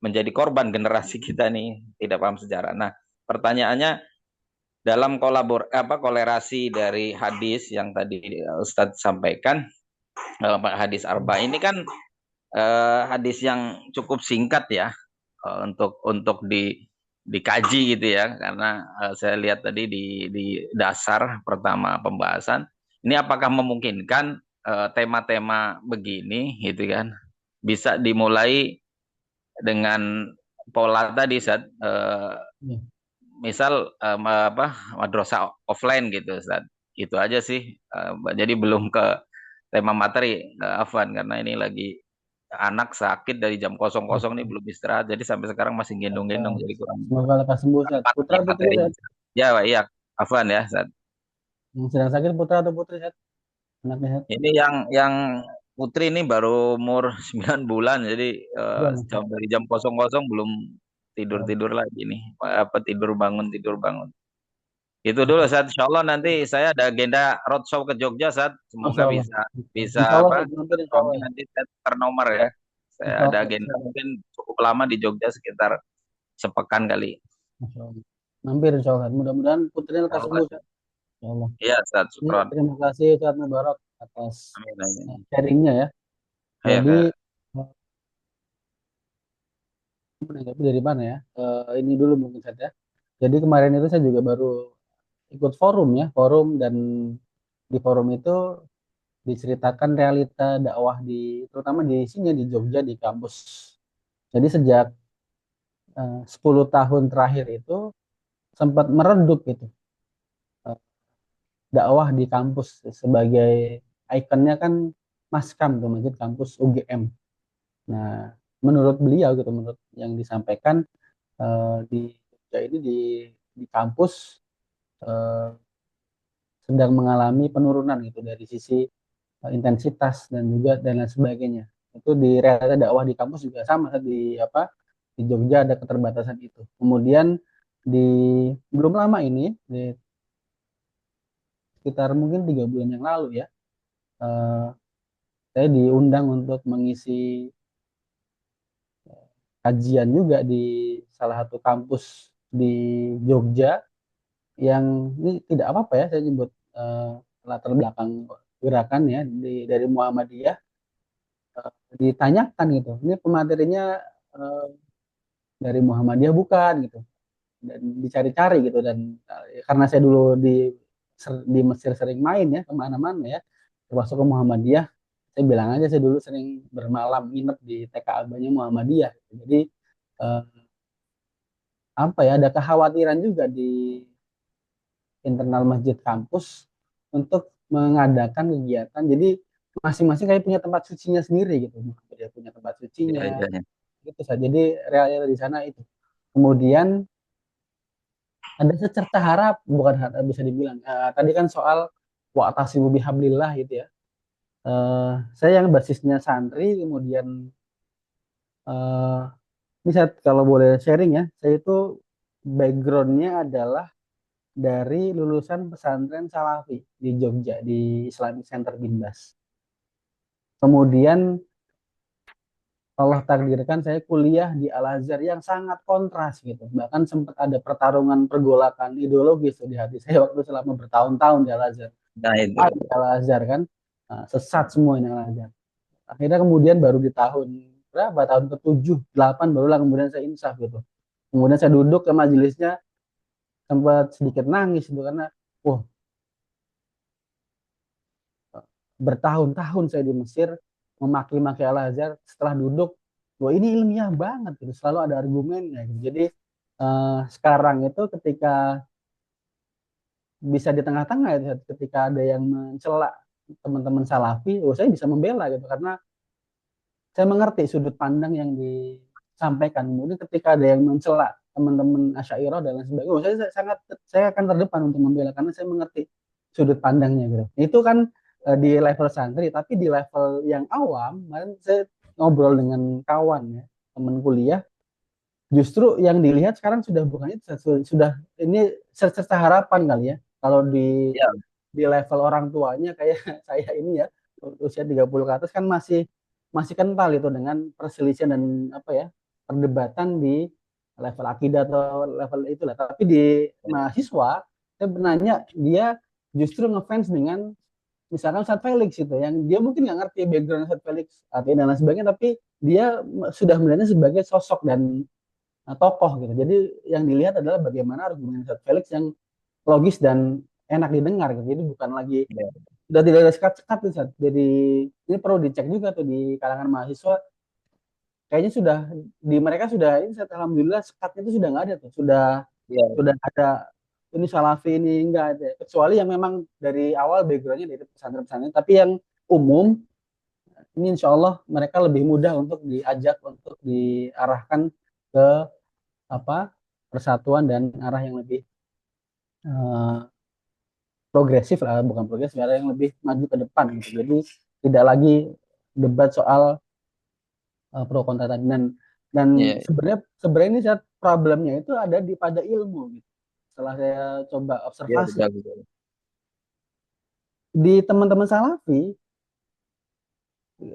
menjadi korban generasi kita nih tidak paham sejarah. Nah, pertanyaannya dalam kolerasi dari hadis yang tadi Ustadz sampaikan, hadis arba ini kan hadis yang cukup singkat ya, untuk dikaji gitu ya, karena saya lihat tadi di dasar pertama pembahasan ini apakah memungkinkan tema-tema begini gitu kan bisa dimulai dengan pola tadi saat Ya. misal madrasah offline gitu Ustaz. Itu aja sih. Jadi belum ke tema materi, Afwan, karena ini lagi anak sakit dari jam kosong kosong nih belum istirahat, jadi sampai sekarang masih gendong-gendong, jadi kurang Semoga lekas sembuh, Ustaz. tepat Putra nih putri, materinya. Ustaz? Ya, Pak, iya, Afwan ya, Ustaz. Yang sedang sakit putra atau putri, Ustaz? Anaknya, Ustaz? Ini yang putri ini baru umur 9 bulan, jadi Dua, Ustaz. dari jam kosong kosong belum Ya, tidur-tidur lagi nih. Tidur bangun. Itu dulu saat insya Allah nanti saya ada agenda roadshow ke Jogja saat Masya semoga Allah. bisa bisa Insya Allah, apa Ustaz. Mampir, insya suami Allah ya. nanti saya tukar nomor ya. Saya Insya ada Allah. agenda mungkin cukup lama di Jogja sekitar sepekan kali. Masya Allah. Mampir, insya Allah. Mudah-mudahan putrinya Insya lekas Allah. sembuh, Ustaz. Insya Allah. Iya, Ustaz, Ya, syukron. terima kasih, Ustaz Mubarak, atas Amin, amin. sharingnya ya. Ya, Jadi, Kak. menanggapi dari mana ya? Ini dulu mungkin saja. Jadi kemarin itu saya juga baru ikut forum ya, forum, dan di forum itu diceritakan realita dakwah terutama di sini di Jogja di kampus. Jadi sejak 10 tahun terakhir itu sempat meredup gitu, eh, dakwah di kampus sebagai ikonnya kan Maskam tuh, Masjid Kampus UGM. Nah, menurut beliau gitu, menurut yang disampaikan, di Jogja ini di kampus eh, sedang mengalami penurunan gitu dari sisi intensitas dan juga dan lain sebagainya. Itu di realita dakwah di kampus juga sama di di Jogja ada keterbatasan itu. Kemudian di belum lama ini di sekitar mungkin 3 bulan yang lalu ya, eh, saya diundang untuk mengisi kajian juga di salah satu kampus di Jogja yang ini tidak apa-apa ya saya nyebut eh, latar belakang gerakan ya dari Muhammadiyah. Ditanyakan gitu, ini pematerinya eh, dari Muhammadiyah bukan gitu, dan dicari-cari gitu, dan karena saya dulu di Mesir sering main ya kemana-mana ya, termasuk ke Muhammadiyah, saya bilang aja saya dulu sering bermalam nginep di TKA-nya Muhammadiyah gitu. Jadi eh, apa ya, ada kekhawatiran juga di internal masjid kampus untuk mengadakan kegiatan, jadi masing-masing kayak punya tempat sucinya sendiri gitu, dia punya tempat Iya, sucinya iya, iya. gitu saja. Jadi realita di sana itu. Kemudian ada secerca harap, bukan bisa dibilang. Tadi kan soal wa'tasimu bihablillah gitu ya. Saya yang basisnya santri, kemudian eh ini saya kalau boleh sharing ya, saya itu backgroundnya adalah dari lulusan pesantren Salafi di Jogja di Islamic Center Binbas. Kemudian Allah takdirkan saya kuliah di Al Azhar yang sangat kontras gitu. Bahkan sempat ada pertarungan pergolakan ideologis tuh di hati saya waktu selama bertahun-tahun di Al Azhar. Nah, itu. Di Al Azhar kan, nah, sesat semua ini Al Azhar. Akhirnya kemudian baru di tahun berapa? Tahun ke-7, 8 barulah kemudian saya insaf gitu. Kemudian saya duduk ke majelisnya, sempat sedikit nangis itu karena wah, bertahun-tahun saya di Mesir memaki-maki Al Azhar, setelah duduk, wah ini ilmiah banget gitu, selalu ada argumennya gitu. Jadi sekarang itu ketika bisa di tengah-tengah itu, ketika ada yang mencela teman-teman Salafi, oh saya bisa membela gitu karena saya mengerti sudut pandang yang disampaikan. Kemudian ketika ada yang mencela teman-teman Asy'ariyah dan lain sebagainya, oh, saya akan terdepan untuk membela karena saya mengerti sudut pandangnya gitu. Itu kan di level santri, tapi di level yang awam, kemarin saya ngobrol dengan kawan ya, teman kuliah, justru yang dilihat sekarang sudah bukan itu, sudah ini serta harapan kali ya. Kalau Ya, di level orang tuanya kayak saya ini ya, usia 30 ke atas kan masih masih kental itu dengan perselisihan dan apa ya, perdebatan di level akidah atau level itulah. Tapi di mahasiswa saya nanya, dia justru ngefans dengan misalkan Ustadz Felix itu, yang dia mungkin nggak ngerti background Ustadz Felix artinya dan lain sebagainya, tapi dia sudah melihatnya sebagai sosok dan tokoh gitu. Jadi yang dilihat adalah bagaimana argumen Ustadz Felix yang logis dan enak didengar gitu. Jadi bukan lagi Ya, sudah tidak ada sekat-sekat tuh Ustadz. Jadi ini perlu dicek juga tuh di kalangan mahasiswa. Kayaknya sudah di mereka sudah ini Ustadz, alhamdulillah sekatnya itu sudah nggak ada tuh. ya, Sudah ada ini salafi ini enggak ada. Kecuali yang memang dari awal backgroundnya dari pesantren-pesantren. Tapi yang umum ini insya Allah mereka lebih mudah untuk diajak untuk diarahkan ke apa persatuan dan arah yang lebih eh, progresif lah, bukan progresif, arah yang lebih maju ke depan gitu. Jadi tidak lagi debat soal pro kontra tadi, dan ya, sebenarnya sebenarnya ini saat problemnya itu ada di pada ilmu gitu. Setelah saya coba ya, observasi betul, betul. di teman-teman salafi,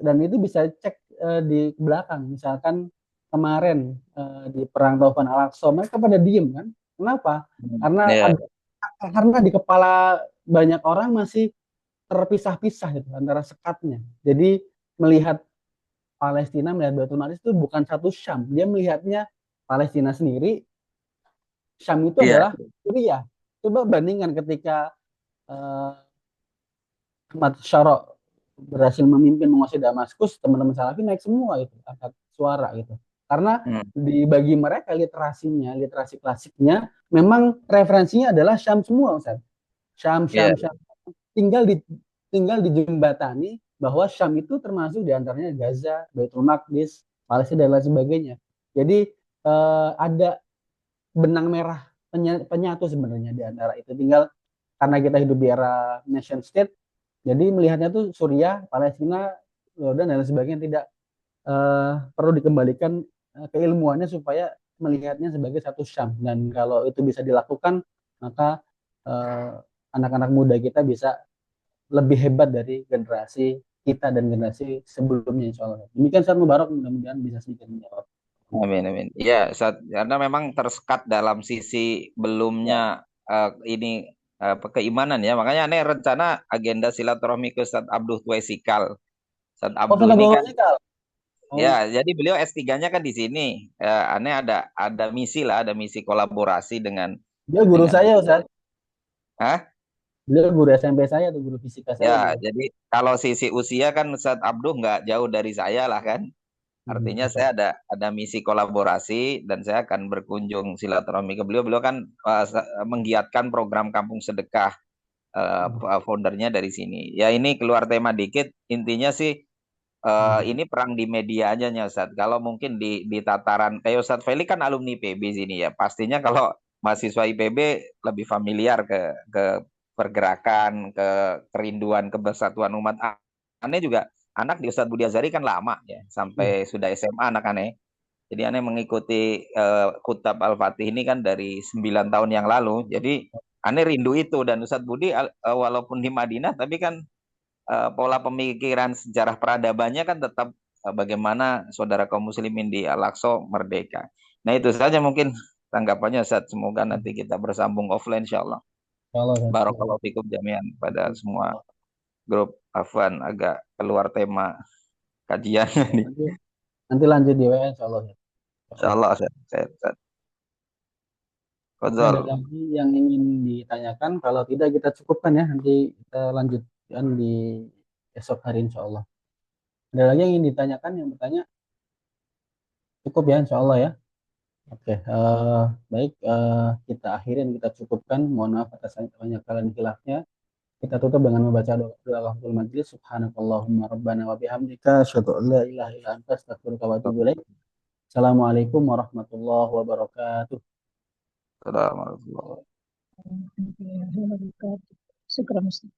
dan itu bisa cek di belakang, misalkan kemarin di perang Taufan Al-Aqsa mereka pada diem kan, kenapa? Karena Ya, karena di kepala banyak orang masih terpisah-pisah gitu antara sekatnya. Jadi melihat Palestina, melihat Baitul Maqdis itu bukan satu Syam, dia melihatnya Palestina sendiri, Syam itu iya, adalah Suriah. Coba bandingkan ketika uh, Ahmad Syarok berhasil memimpin menguasai Damaskus, teman-teman Salafi naik semua itu, angkat suara gitu. Karena hmm, bagi mereka literasinya, literasi klasiknya, memang referensinya adalah Syam semua, Ustaz. Syam, iya, Syam, Syam. Tinggal di tinggal dijembatani bahwa Syam itu termasuk diantaranya Gaza, Baitul Maqdis, Palestina dan lain sebagainya. Jadi ada benang merah penyatu sebenarnya di antara itu. Tinggal karena kita hidup di era nation state, jadi melihatnya tuh Suriah, Palestina, Yordan dan lain sebagainya tidak perlu dikembalikan keilmuannya supaya melihatnya sebagai satu Syam. Dan kalau itu bisa dilakukan, maka eh, anak-anak muda kita bisa lebih hebat dari generasi kita dan generasi sebelumnya insya Allah. Demikian Ustaz Mubarak, mudah-mudahan bisa sedikit menjawab. amin, amin. Ya, karena memang tersekat dalam sisi belumnya ini keimanan ya. Makanya aneh rencana agenda silaturahmi ke Ustadz Abduh Tuesikal. Ustadz Oh, Abduh sudah ini bawa kan, musikal. ya, Oh, jadi beliau S3-nya kan di sini. Aneh ada misi lah, ada misi kolaborasi dia guru dengan saya beliau. Ustaz. Hah? Beliau guru SMP saya tuh, guru fisika Ya, saya beliau. jadi kalau sisi usia kan Ustadz Abduh nggak jauh dari saya lah kan. Artinya Hmm. saya ada misi kolaborasi dan saya akan berkunjung silaturahmi ke beliau. Beliau kan menggiatkan program Kampung Sedekah, foundernya dari sini. Ya ini keluar tema dikit, intinya sih ini perang di media aja nya Ustadz. Kalau mungkin di tataran kayak Ustadz Feli kan alumni IPB sini ya. Pastinya kalau mahasiswa IPB lebih familiar ke pergerakan, ke kerinduan, kebersatuan umat. Aneh juga anak di Ustadz Budi Azhari kan lama ya, Iya. sampai sudah SMA anak aneh. Jadi aneh mengikuti Kutab Al-Fatih ini kan dari 9 tahun yang lalu. Jadi aneh rindu itu dan Ustadz Budi walaupun di Madinah tapi kan pola pemikiran sejarah peradabannya kan tetap bagaimana saudara kaum muslimin di Al-Aqsa merdeka. Nah itu saja mungkin tanggapannya Ustaz. Semoga nanti kita bersambung offline insya Allah. Insya Allah, Ustaz. Insya Barakallahu fikum jami'an pada semua Allah. grup. Afwan agak keluar tema kajian ini. Nanti, nanti lanjut di WA insya Allah. Insya Insya Allah. Allah Ustaz. Oke, ada Fadzal. lagi yang ingin ditanyakan? Kalau tidak kita cukupkan ya. Nanti kita lanjutkan di esok hari insya Allah. Ada lagi yang ingin ditanyakan, yang bertanya? Cukup ya insya Allah ya. Oke, baik, kita akhirin, kita cukupkan. Mohon maaf atas banyak kalian khilafnya. Kita tutup dengan membaca doa doa kafaratul majlis. Subhanakallahumma rabbana wa bihamdika asyhadu an la ilaha illa anta astaghfiruka wa atubu ilaik. Assalamualaikum warahmatullahi wabarakatuh. Assalamualaikum. warahmatullahi wabarakatuh. Syukur, Ustaz.